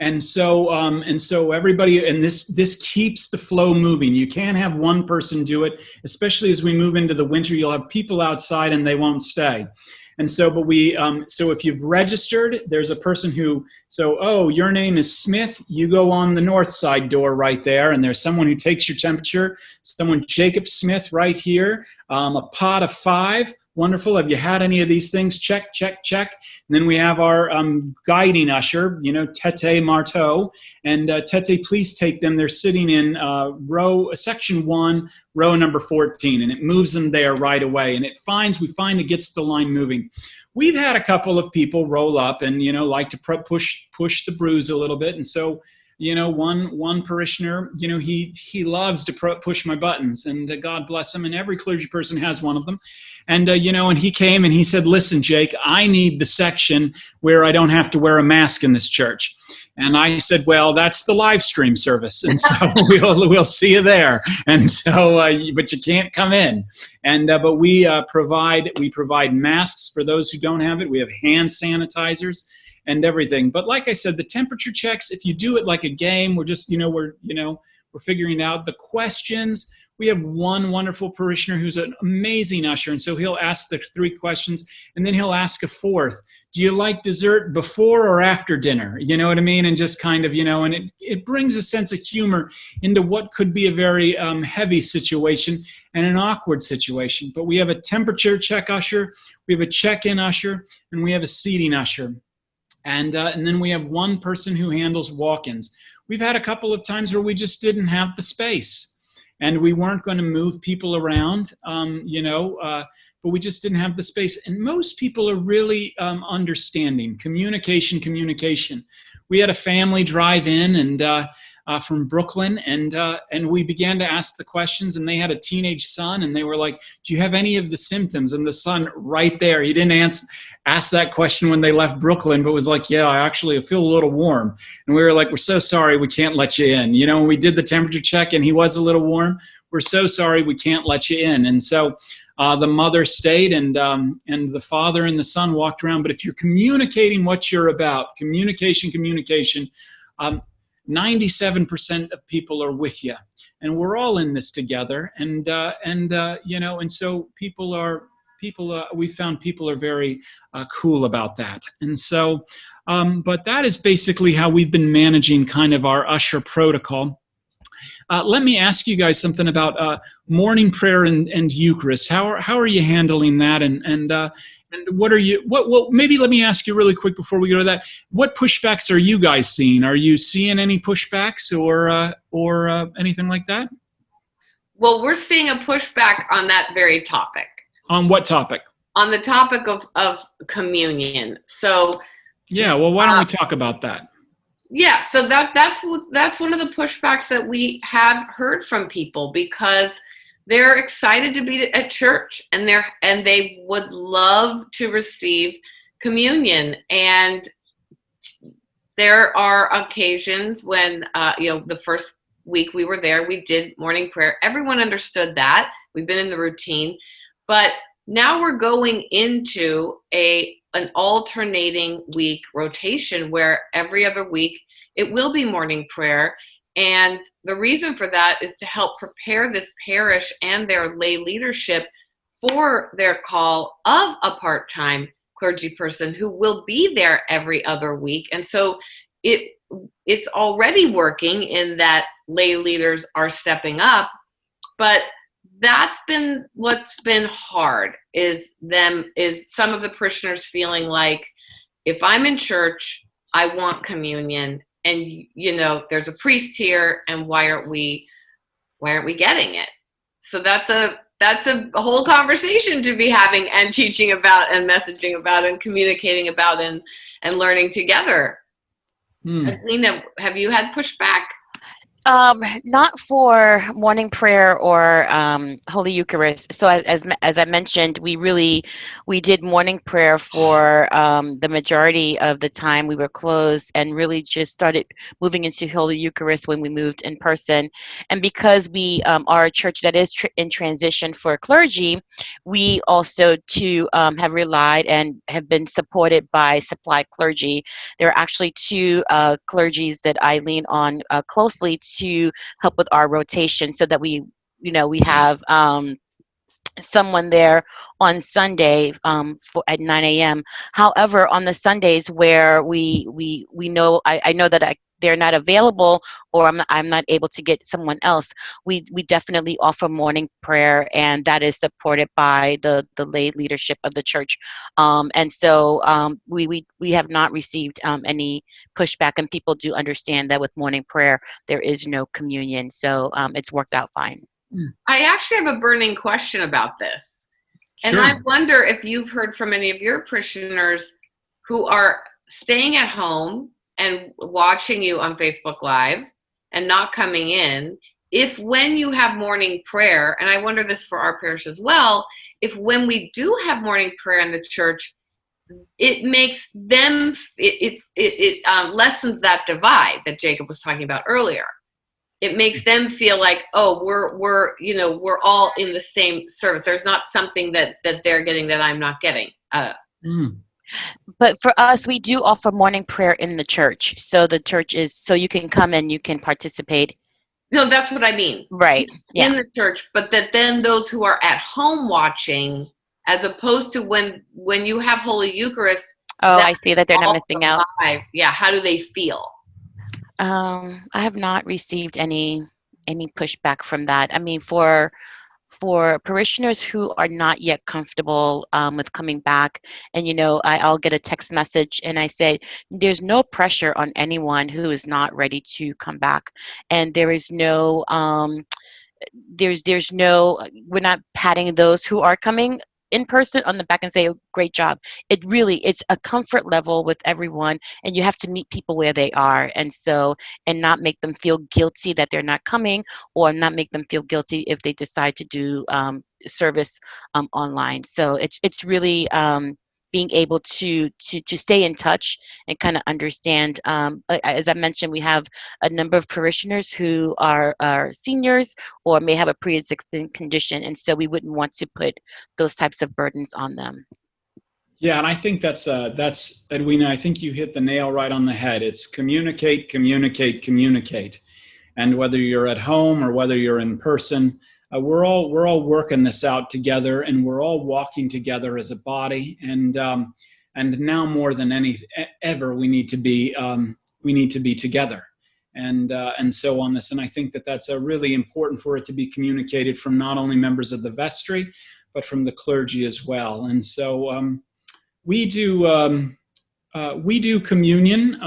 And so everybody, and this keeps the flow moving. You can't have one person do it, especially as we move into the winter. You'll have people outside and they won't stay. And so, so if you've registered, there's a person your name is Smith, you go on the north side door right there, and there's someone who takes your temperature, Jacob Smith right here, a pot of 5. Wonderful. Have you had any of these things? Check, check, check. And then we have our guiding usher, Tete Marteau. And Tete, please take them. They're sitting in section 1, row number 14. And it moves them there right away. And we find it gets the line moving. We've had a couple of people roll up and, like to push the bruise a little bit. And so, one parishioner, he loves to push my buttons, and God bless him. And every clergy person has one of them. And, and he came and he said, listen, Jake, I need the section where I don't have to wear a mask in this church. And I said, well, that's the live stream service. And so we'll see you there. And so, but you can't come in. And, but we provide masks for those who don't have it. We have hand sanitizers and everything. But like I said, the temperature checks, if you do it like a game, we're just, we're figuring out the questions. We have one wonderful parishioner who's an amazing usher, and so he'll ask the 3 questions, and then he'll ask a 4th. Do you like dessert before or after dinner? You know what I mean? And just kind of, and it brings a sense of humor into what could be a very heavy situation and an awkward situation. But we have a temperature check usher, we have a check-in usher, and we have a seating usher. And then we have one person who handles walk-ins. We've had a couple of times where we just didn't have the space. And we weren't going to move people around, but we just didn't have the space. And most people are really understanding. Communication. We had a family drive in and from Brooklyn, and we began to ask the questions, and they had a teenage son, and they were like, do you have any of the symptoms? And the son right there, he didn't ask that question when they left Brooklyn, but was like, yeah, I feel a little warm. And we were like, we're so sorry, we can't let you in. When we did the temperature check and he was a little warm, we're so sorry, we can't let you in. And so the mother stayed, and the father and the son walked around. But if you're communicating what you're about, communication, 97% of people are with you, and we're all in this together. And so we found people are very cool about that. And so, but that is basically how we've been managing kind of our usher protocol. Let me ask you guys something about morning prayer and Eucharist. How are you handling that? And what are you? What? Maybe let me ask you really quick before we go to that. What pushbacks are you guys seeing? Are you seeing any pushbacks or anything like that? Well, we're seeing a pushback on that very topic. On what topic? On the topic of communion. So yeah, well, why don't we talk about that? Yeah, so that's one of the pushbacks that we have heard from people, because they're excited to be at church and they would love to receive communion. And there are occasions when the first week we were there, we did morning prayer. Everyone understood that. We've been in the routine, but now we're going into an alternating week rotation where every other week it will be morning prayer. And the reason for that is to help prepare this parish and their lay leadership for their call of a part-time clergy person who will be there every other week. And so it's already working in that lay leaders are stepping up, but that's been what's been hard is some of the parishioners feeling like, if I'm in church, I want communion, and there's a priest here, and why aren't we getting it? So that's a whole conversation to be having and teaching about and messaging about and communicating about and learning together. Lena, have you had pushback? Not for morning prayer or Holy Eucharist. So as I mentioned, we did morning prayer for the majority of the time we were closed, and really just started moving into Holy Eucharist when we moved in person. And because we are a church that is in transition for clergy, we also too have relied and have been supported by Supply Clergy. There are actually two clergies that I lean on closely to help with our rotation, so that we have someone there on Sunday at 9 a.m. However, on the Sundays where we know I know that they're not available, or I'm not able to get someone else, we definitely offer morning prayer, and that is supported by the lay leadership of the church. And so we have not received any pushback, and people do understand that with morning prayer there is no communion, so it's worked out fine. I actually have a burning question about this. And Sure. I wonder if you've heard from any of your parishioners who are staying at home and watching you on Facebook Live and not coming in, if when you have morning prayer, and I wonder this for our parish as well, if when we do have morning prayer in the church, it makes them, it lessens that divide that Jacob was talking about earlier. It makes them feel like, oh, we're all in the same service. There's not something that they're getting that I'm not getting. But for us, we do offer morning prayer in the church. So the church is, so you can come and you can participate. No, that's what I mean. Right. Yeah. In the church, but that then those who are at home watching, as opposed to when you have Holy Eucharist. Oh, I see that they're not missing out. Live. Yeah. How do they feel? I have not received any pushback from that. I mean, for parishioners who are not yet comfortable with coming back, and I'll get a text message and I say there's no pressure on anyone who is not ready to come back, and there is no there's no, we're not patting those who are coming in person on the back and say, oh, great job. It's a comfort level with everyone, and you have to meet people where they are, and not make them feel guilty that they're not coming, or not make them feel guilty if they decide to do service online. So it's really being able to stay in touch and kind of understand. As I mentioned, we have a number of parishioners who are seniors or may have a pre-existing condition, and so we wouldn't want to put those types of burdens on them. Yeah, and I think that's Edwina, I think you hit the nail right on the head. It's communicate, communicate, communicate. And whether you're at home or whether you're in person, we're all working this out together, and we're all walking together as a body. And now more than ever, we need to be together. and so on this. And I think that that's really important for it to be communicated from not only members of the vestry, but from the clergy as well. And so we do communion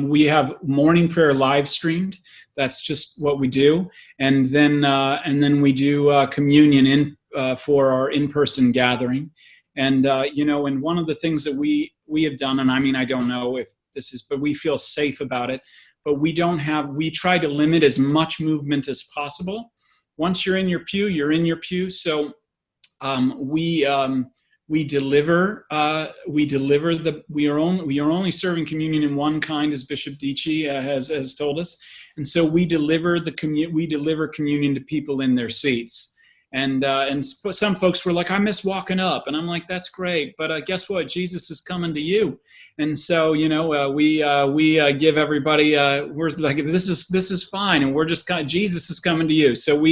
we have morning prayer live streamed. That's just what we do, and then we do communion for our in-person gathering. And and one of the things that we have done, and I mean, I don't know if this is, but we feel safe about it. But we try to limit as much movement as possible. Once you're in your pew, you're in your pew. So we are only serving communion in one kind, as Bishop Dici has told us. And so we deliver communion to people in their seats. And some folks were like, I miss walking up. And I'm like, that's great. But guess what? Jesus is coming to you. And so, we give everybody, we're like, this is fine. And we're just Jesus is coming to you. So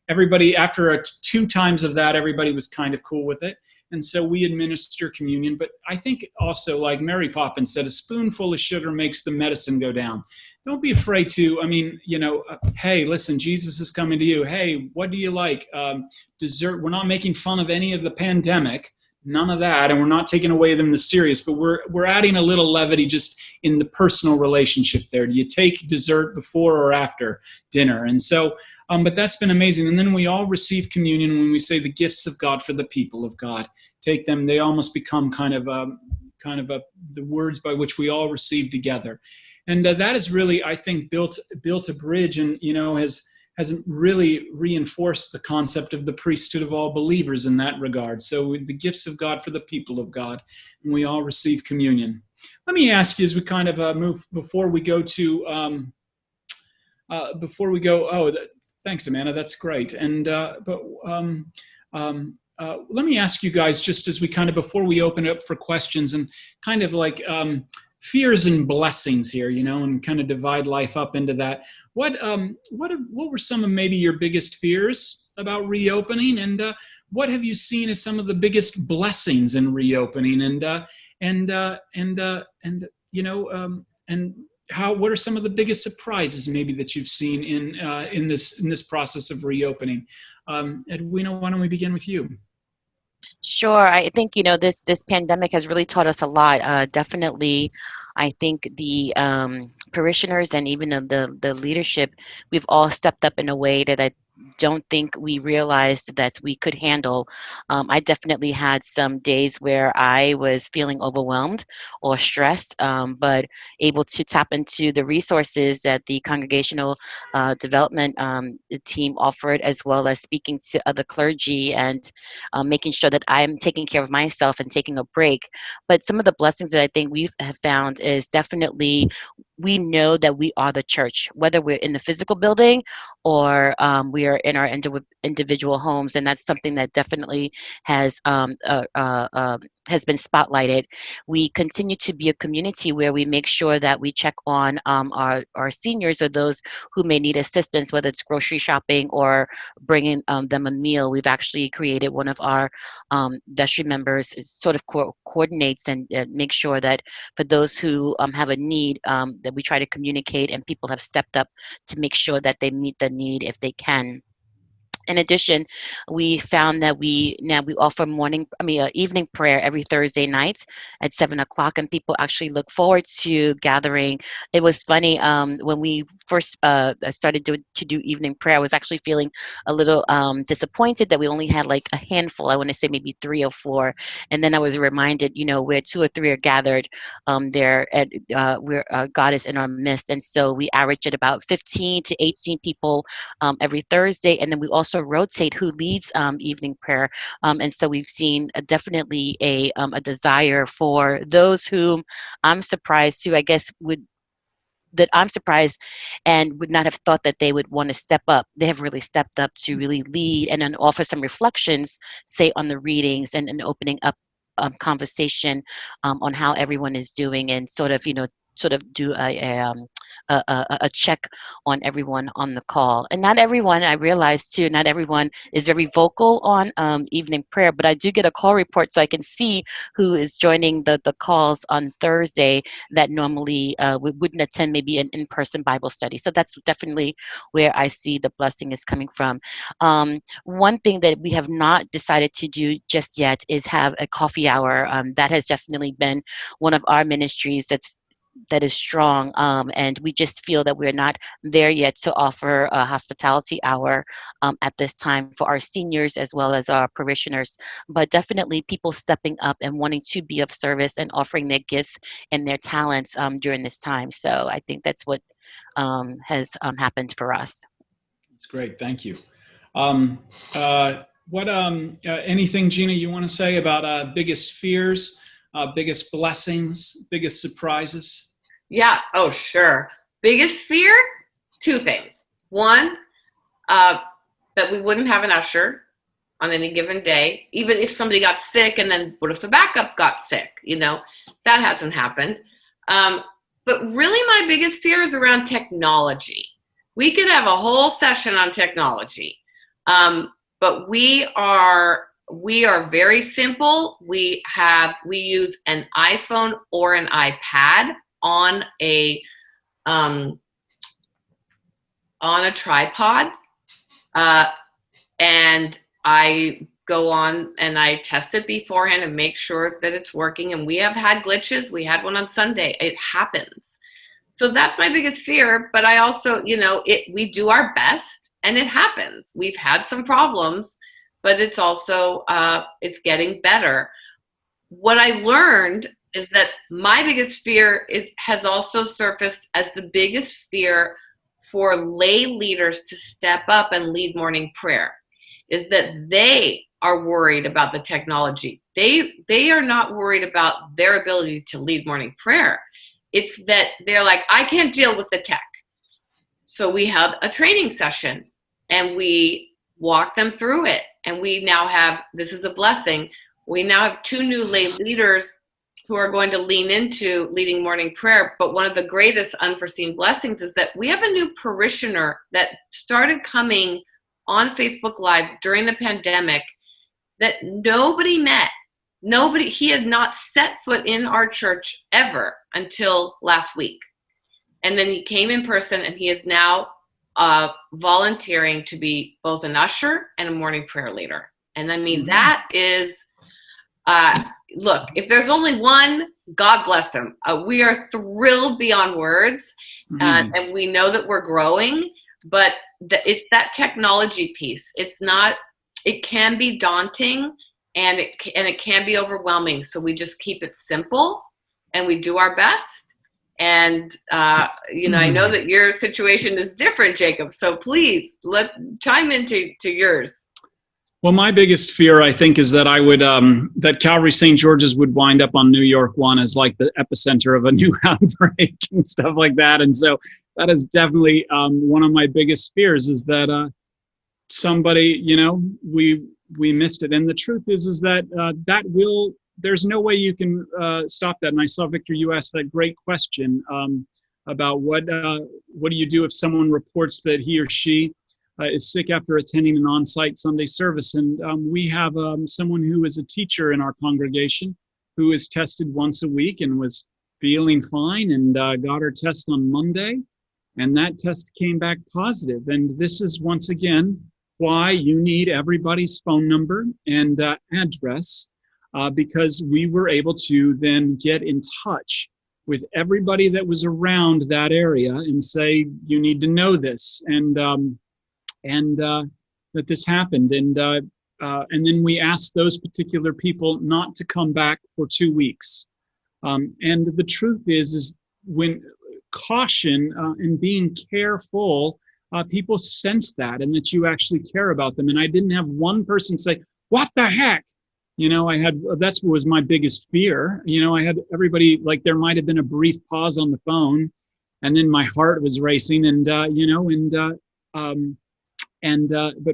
everybody, after 2 times of that, everybody was kind of cool with it. And so we administer communion. But I think also, like Mary Poppins said, a spoonful of sugar makes the medicine go down. Don't be afraid to, hey, listen, Jesus is coming to you. Hey, what do you like? Dessert. We're not making fun of any of the pandemic, none of that. And we're not taking away them the serious, but we're adding a little levity just in the personal relationship there. Do you take dessert before or after dinner? And so, but that's been amazing. And then we all receive communion when we say the gifts of God for the people of God. Take them, they almost become kind of the words by which we all receive together. And that has really, I think, built a bridge, and has really reinforced the concept of the priesthood of all believers in that regard. So the gifts of God for the people of God, and we all receive communion. Let me ask you, as we kind of move before we go to thanks, Amanda. That's great. And let me ask you guys, just as we kind of before we open it up for questions, and kind of like fears and blessings here, and kind of divide life up into that. What were some of maybe your biggest fears about reopening, and what have you seen as some of the biggest blessings in reopening, and what are some of the biggest surprises maybe that you've seen in this process of reopening? Edwina, why don't we begin with you? Sure. I think, this pandemic has really taught us a lot. Definitely, I think the parishioners and even the leadership, we've all stepped up in a way that I don't think we realized that we could handle. I definitely had some days where I was feeling overwhelmed or stressed, but able to tap into the resources that the congregational development team offered, as well as speaking to other clergy and making sure that I'm taking care of myself and taking a break. But some of the blessings that I think we have found is definitely we know that we are the church, whether we're in the physical building or we are in our individual homes, and that's something that definitely has been spotlighted. We continue to be a community where we make sure that we check on our seniors or those who may need assistance, whether it's grocery shopping or bringing them a meal. We've actually created one of our vestry members sort of coordinates and make sure that for those who have a need, that we try to communicate, and people have stepped up to make sure that they meet the need if they can. In addition, we found that we offer evening prayer every Thursday night at 7:00, and people actually look forward to gathering. It was funny when we first started to do evening prayer. I was actually feeling a little disappointed that we only had like a handful. I want to say maybe 3 or 4, and then I was reminded, where 2 or 3 are gathered, God is in our midst, and so we average at about 15 to 18 people every Thursday, and then we also rotate who leads evening prayer, and so we've seen definitely a desire for those whom I'm surprised and would not have thought that they would want to step up. They have really stepped up to really lead and then offer some reflections, say on the readings, and opening up conversation on how everyone is doing, and sort of do a check on everyone on the call. And not everyone, I realize too, not everyone is very vocal on evening prayer, but I do get a call report so I can see who is joining the calls on Thursday that normally wouldn't attend maybe an in-person Bible study. So that's definitely where I see the blessing is coming from. One thing that we have not decided to do just yet is have a coffee hour. That has definitely been one of our ministries that is strong, and we just feel that we're not there yet to offer a hospitality hour at this time for our seniors as well as our parishioners, but definitely people stepping up and wanting to be of service and offering their gifts and their talents during this time. So I think that's what has happened for us. That's great. Thank you. Anything, Gina, you want to say about biggest fears, biggest blessings, biggest surprises? Yeah. Oh, sure. Biggest fear? Two things. One, that we wouldn't have an usher on any given day, even if somebody got sick, and then what if the backup got sick? That hasn't happened. But really my biggest fear is around technology. We could have a whole session on technology. But we are very simple. We use an iPhone or an iPad on a tripod, and I go on and I test it beforehand and make sure that it's working. And we have had glitches. We had one on Sunday. It happens. So that's my biggest fear. But I also, we do our best and it happens. We've had some problems, but it's also, it's getting better. What I learned is that my biggest fear has also surfaced as the biggest fear for lay leaders to step up and lead morning prayer, is that they are worried about the technology. They are not worried about their ability to lead morning prayer. It's that they're like, I can't deal with the tech. So we have a training session and we walk them through it. And we now have, this is a blessing, we now have 2 new lay leaders who are going to lean into leading morning prayer. But one of the greatest unforeseen blessings is that we have a new parishioner that started coming on Facebook Live during the pandemic that nobody met. He had not set foot in our church ever until last week. And then he came in person, and he is now volunteering to be both an usher and a morning prayer leader. And I mean, that is, look, if there's only one, God bless him. We are thrilled beyond words, and we know that we're growing, but it's that technology piece. It can be daunting, and it can be overwhelming. So we just keep it simple, and we do our best. And, I know that your situation is different, Jacob. So please chime into yours. Well, my biggest fear, I think, is that I would, that Calvary St. George's would wind up on New York 1 as like the epicenter of a new outbreak and stuff like that. And so that is definitely one of my biggest fears, is that somebody, we missed it. And the truth is that there's no way you can stop that. And I saw, Victor, you asked that great question about what do you do if someone reports that he or she is sick after attending an on-site Sunday service. And we have someone who is a teacher in our congregation who is tested once a week and was feeling fine, and got her test on Monday. And that test came back positive. And this is, once again, why you need everybody's phone number and address, because we were able to then get in touch with everybody that was around that area and say, you need to know this, and that this happened. And then we asked those particular people not to come back for 2 weeks. And the truth is when caution and being careful, people sense that, and that you actually care about them. And I didn't have one person say, what the heck? That's what was my biggest fear. I had everybody, like, there might have been a brief pause on the phone, and then my heart was racing, but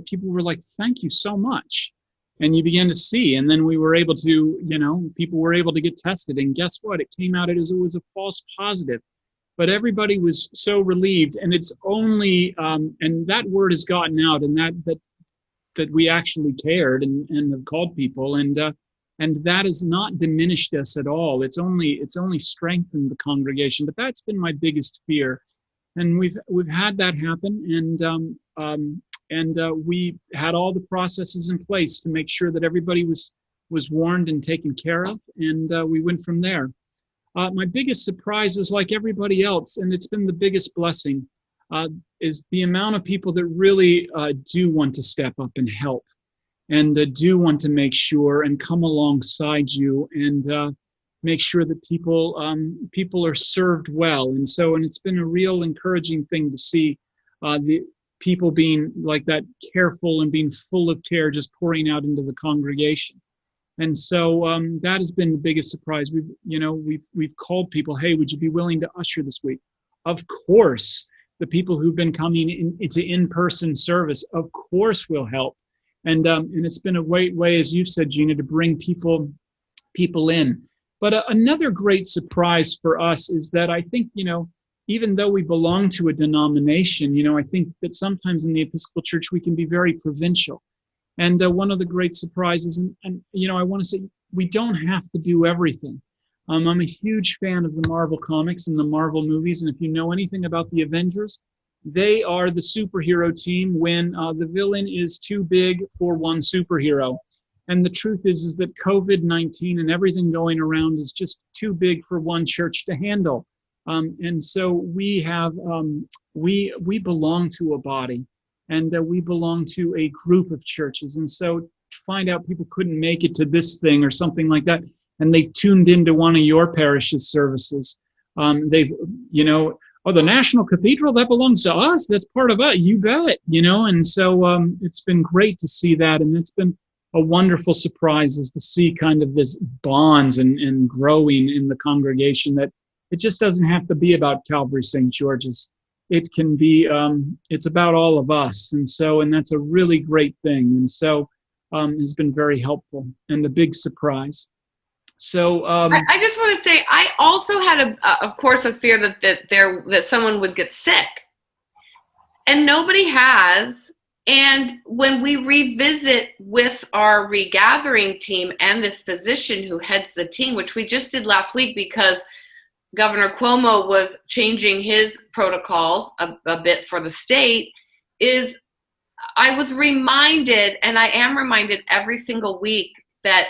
people were like, thank you so much. And you began to see, and then we were able to, people were able to get tested, and guess what? It came out as it was a false positive. but everybody was so relieved, and it's only and that word has gotten out, and that we actually cared and have called people, and that has not diminished us at all. It's only strengthened the congregation. But that's been my biggest fear, and we've had that happen, and we had all the processes in place to make sure that everybody was warned and taken care of, and we went from there. My biggest surprise is, like everybody else, and it's been the biggest blessing, is the amount of people that really do want to step up and help, and do want to make sure and come alongside you and make sure that people are served well. And it's been a real encouraging thing to see the people being like that, careful and being full of care, just pouring out into the congregation. And so that has been the biggest surprise. We've called people, hey, would you be willing to usher this week? Of course. The people who've been coming into in-person service, of course, will help. And it's been a great way, as you've said, Gina, to bring people in. But another great surprise for us is that I think, even though we belong to a denomination, I think that sometimes in the Episcopal Church we can be very provincial. And one of the great surprises, and I want to say, we don't have to do everything. I'm a huge fan of the Marvel comics and the Marvel movies, and if you know anything about the Avengers, they are the superhero team when the villain is too big for one superhero. And the truth is that COVID-19 and everything going around is just too big for one church to handle. And so we have we belong to a body, and we belong to a group of churches. And so to find out people couldn't make it to this thing or something like that, and they tuned into one of your parish's services. They've, the National Cathedral, that belongs to us. That's part of us. You bet, And so it's been great to see that. And it's been a wonderful surprise is to see kind of this bonds and growing in the congregation, that it just doesn't have to be about Calvary St. George's. It can be, it's about all of us. And that's a really great thing. And so it's been very helpful and a big surprise. So I just want to say, I also had of course, a fear that someone would get sick, and nobody has. And when we revisit with our regathering team and this physician who heads the team, which we just did last week because Governor Cuomo was changing his protocols a bit for the state, is I was reminded, and I am reminded every single week, that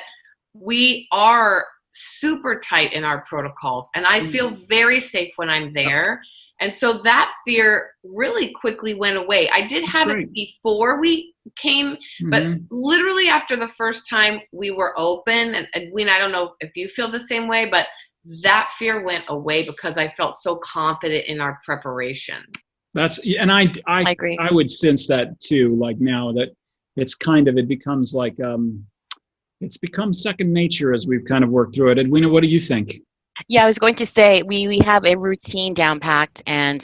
we are super tight in our protocols, and I feel very safe when I'm there. And so that fear really quickly went away. I did have it before we came, but literally after the first time we were open, and Edwina, I don't know if you feel the same way, but that fear went away because I felt so confident in our preparation. I agree. I would sense that too, like now that it's it becomes like, it's become second nature as we've kind of worked through it. Edwina, what do you think? Yeah, I was going to say we have a routine down packed, and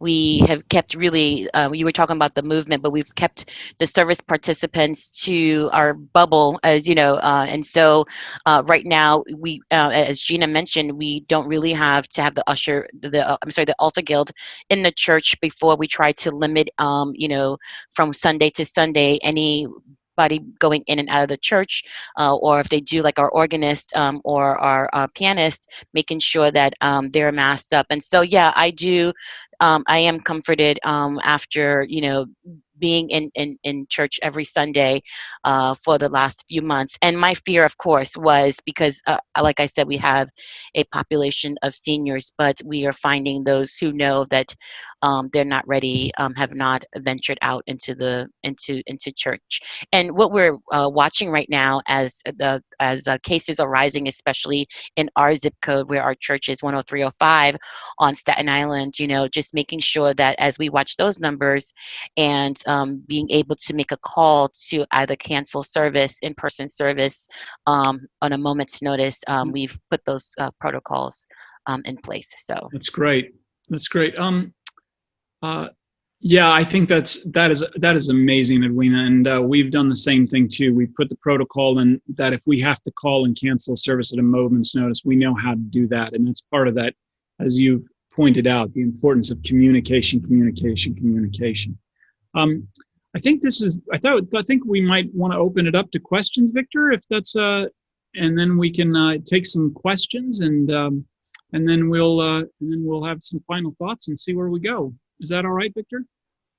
we have kept really. You were talking about the movement, but we've kept the service participants to our bubble, as you know, and so right now we, as Gina mentioned, we don't really have to have the altar guild in the church before we try to limit, from Sunday to Sunday anybody going in and out of the church, or if they do, like our organist or our pianist, making sure that they're masked up. And so, yeah, I do. I am comforted after, being in church every Sunday for the last few months. And my fear, of course, was because, like I said, we have a population of seniors, but we are finding those who know that they're not ready, have not ventured out into church. And what we're watching right now, as cases are rising, especially in our zip code where our church is 10305 on Staten Island, just making sure that as we watch those numbers and being able to make a call to either cancel service, in-person service on a moment's notice, we've put those protocols in place. So that's great. That's great. Yeah, I think that is amazing, Edwina, and we've done the same thing too. We put the protocol in that if we have to call and cancel service at a moment's notice, we know how to do that, and that's part of that as you pointed out, the importance of communication. I think I think we might want to open it up to questions, Victor, if that's and then we can take some questions, and then we'll have some final thoughts and see where we go. Is that all right, Victor?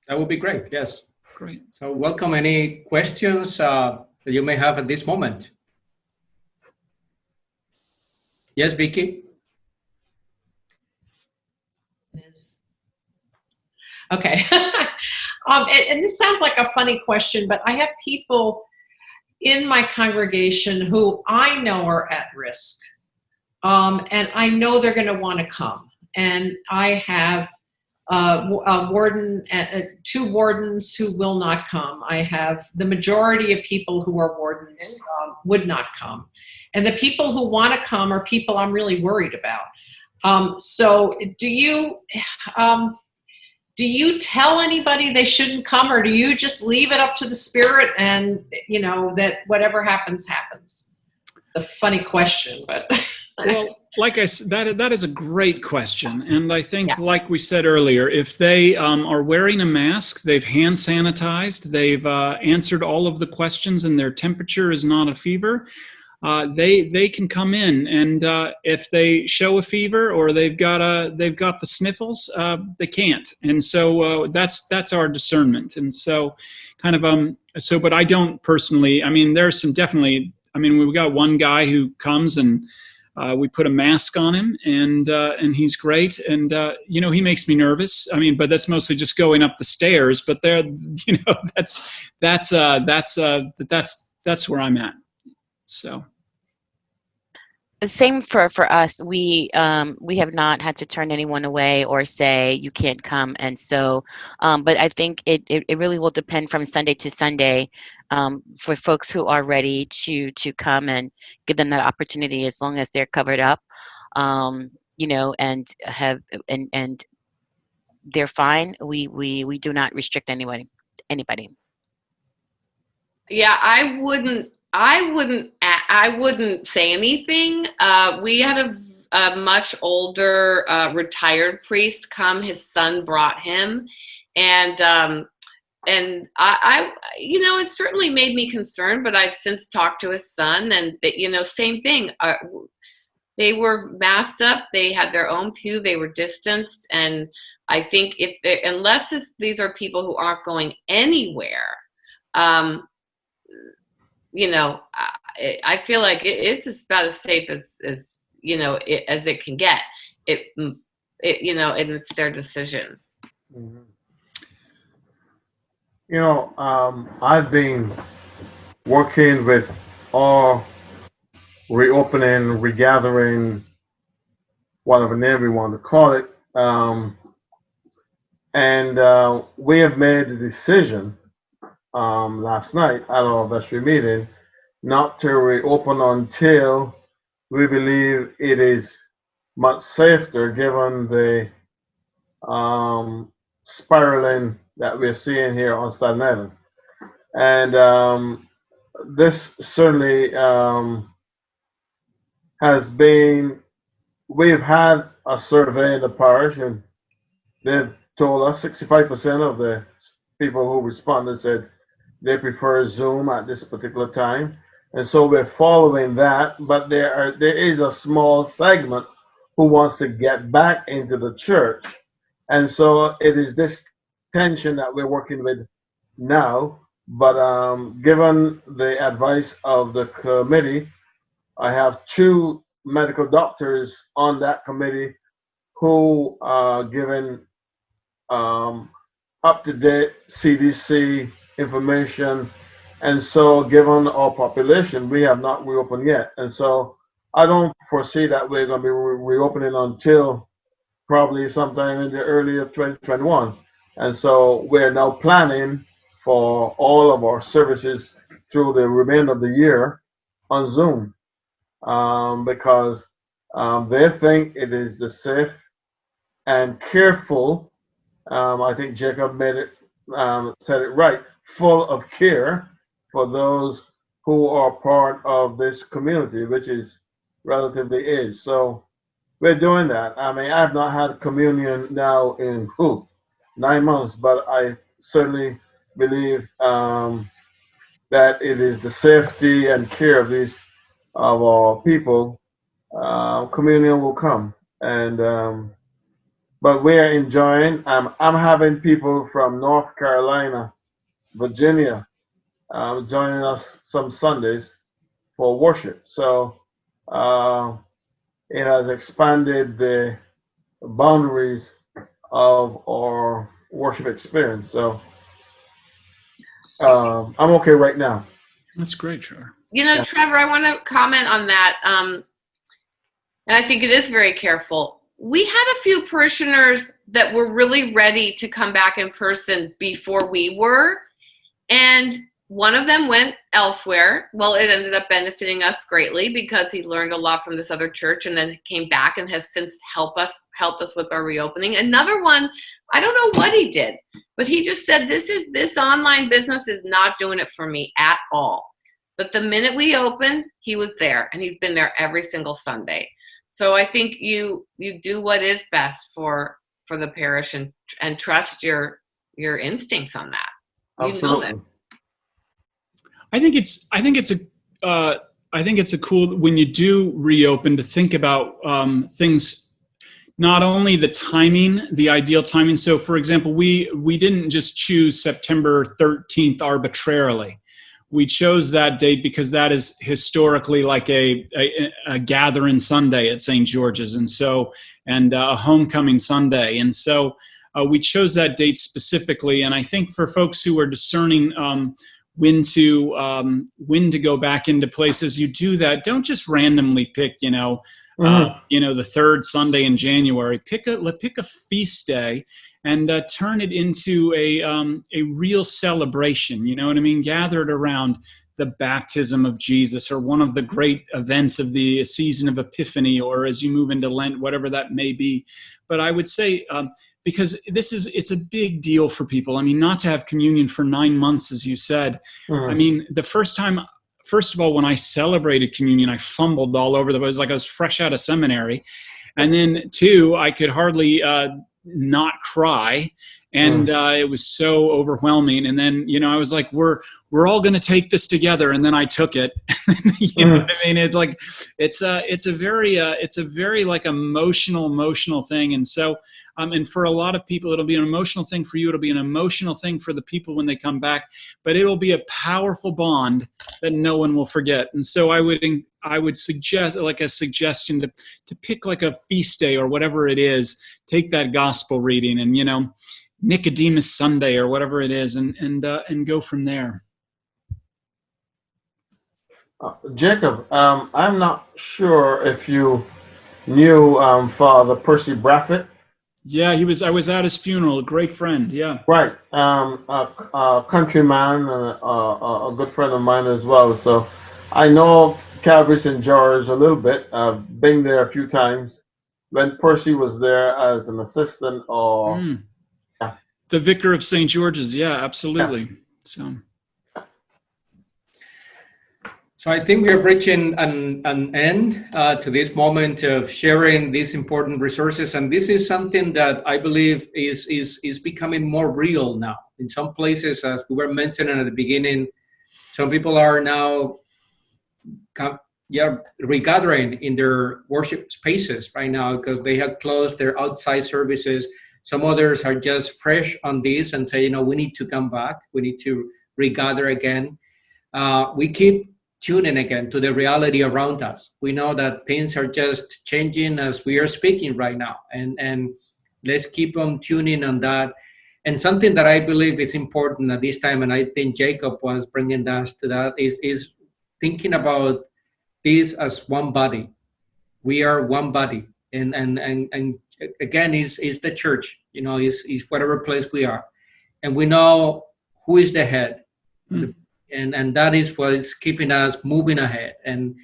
That would be great. Yes. Great. So welcome any questions that you may have at this moment. Yes, Vicky? Okay. And this sounds like a funny question, but I have people in my congregation who I know are at risk. And I know they're going to want to come. And I have two wardens who will not come. I have the majority of people who are wardens would not come. And the people who want to come are people I'm really worried about. So do you tell anybody they shouldn't come, or do you just leave it up to the Spirit and, that whatever happens, happens? A funny question, but. Well, like I said, that is a great question. And I think, like we said earlier, if they are wearing a mask, they've hand sanitized, they've answered all of the questions, and their temperature is not a fever, they can come in. And if they show a fever or they've got the sniffles, they can't. And so that's our discernment. And so but I don't personally. I mean, there's some definitely. I mean, we've got one guy who comes and we put a mask on him, and he's great. And he makes me nervous. I mean, but that's mostly just going up the stairs. But that's where I'm at. So. Same for us. We have not had to turn anyone away or say you can't come. And so, but I think it really will depend from Sunday to Sunday for folks who are ready to come, and give them that opportunity as long as they're covered up, and have and they're fine. We do not restrict anybody. Yeah, I wouldn't say anything. We had a much older retired priest come. His son brought him, and I it certainly made me concerned. But I've since talked to his son, and same thing. They were masked up. They had their own pew. They were distanced, and I think unless these are people who aren't going anywhere. I feel like it's about as safe as as it can get. And it's their decision. Mm-hmm. I've been working with all reopening, regathering, whatever name we want to call it, and we have made a decision last night at our vestry meeting not to reopen until we believe it is much safer, given the spiraling that we're seeing here on Staten Island. And this certainly has been, we've had a survey in the parish, and they've told us 65% of the people who responded said they prefer Zoom at this particular time. And so we're following that, but there is a small segment who wants to get back into the church. And so it is this tension that we're working with now. But given the advice of the committee, I have two medical doctors on that committee who are given up-to-date CDC information. And so given our population, we have not reopened yet. And so I don't foresee that we're going to be reopening until probably sometime in the early of 2021. And so we're now planning for all of our services through the remainder of the year on Zoom, because they think it is the safe and careful. I think Jacob said it right, full of care for those who are part of this community, which is relatively aged. So we're doing that. I mean, I've not had communion now in 9 months, but I certainly believe that it is the safety and care of these of our people. Communion will come, and but we're enjoying. I'm having people from North Carolina, Virginia, joining us some Sundays for worship. So it has expanded the boundaries of our worship experience. So I'm okay right now. That's great, Trevor. You know, Yeah. Trevor, I want to comment on that. And I think it is very careful. We had a few parishioners that were really ready to come back in person before we were. And one of them went elsewhere. Well, it ended up benefiting us greatly because he learned a lot from this other church and then came back and has since helped us with our reopening. Another one, I don't know what he did, but he just said, this online business is not doing it for me at all. But the minute we opened, he was there, and he's been there every single Sunday. So I think you do what is best for the parish and trust your instincts on that. You know Absolutely. that. I think it's a cool when you do reopen to think about things, not only the timing, the ideal timing. So, for example, we didn't just choose September 13th arbitrarily. We chose that date because that is historically like a gathering Sunday at St. George's, and a homecoming Sunday, and so we chose that date specifically. And I think for folks who are discerning when to go back into places, you do that. Don't just randomly pick, the third Sunday in January. Pick a feast day and turn it into a real celebration. You know what I mean? Gathered around the baptism of Jesus, or one of the great events of the season of Epiphany, or as you move into Lent, whatever that may be. But I would say, because it's a big deal for people. I mean, not to have communion for 9 months, as you said. I mean, the first of all, when I celebrated communion, I fumbled all over it was like I was fresh out of seminary. And then 2, I could hardly not cry. And it was so overwhelming. And then, I was like, we're all going to take this together. And then I took it. You know what I mean? It's a very like emotional thing. And so, and for a lot of people, it'll be an emotional thing for you. It'll be an emotional thing for the people when they come back, but it will be a powerful bond that no one will forget. And so I would suggest, like a suggestion, to pick like a feast day or whatever it is, take that gospel reading and, Nicodemus Sunday or whatever it is, and go from there. Jacob, I'm not sure if you knew Father Percy Braffett. Yeah, I was at his funeral. A great friend. Yeah. Right. A countryman, a good friend of mine as well. So I know Calvary St. George a little bit. I've been there a few times. When Percy was there as an assistant, or the vicar of St. George's. Yeah, absolutely. Yeah. So I think we are reaching an end to this moment of sharing these important resources, and this is something that I believe is becoming more real now. In some places, as we were mentioning at the beginning, some people are now regathering in their worship spaces right now because they have closed their outside services. Some others are just fresh on this and say, we need to come back. We need to regather again. We keep tuning again to the reality around us. We know that things are just changing as we are speaking right now. And let's keep on tuning on that. And something that I believe is important at this time, and I think Jacob was bringing us to that, is thinking about this as one body. We are one body. And again, is the church, is whatever place we are. And we know who is the head. And that is what is keeping us moving ahead. And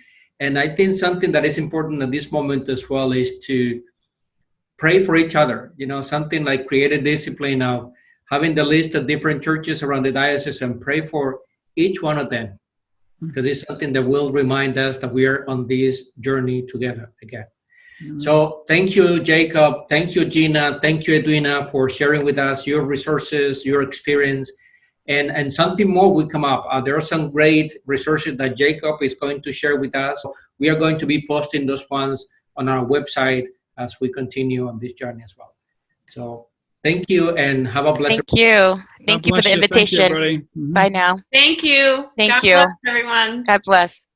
I think something that is important at this moment as well is to pray for each other. Something like create a discipline of having the list of different churches around the diocese and pray for each one of them, because it's something that will remind us that we are on this journey together again. So thank you, Jacob. Thank you, Gina. Thank you, Edwina, for sharing with us your resources, your experience, and something more will come up. There are some great resources that Jacob is going to share with us. We are going to be posting those ones on our website as we continue on this journey as well. So thank you and have a blessed. Thank you. Thank God you for bless the you. Thank you, invitation. everybody. Mhm. Bye now. Thank you. Thank God you. bless everyone. God bless.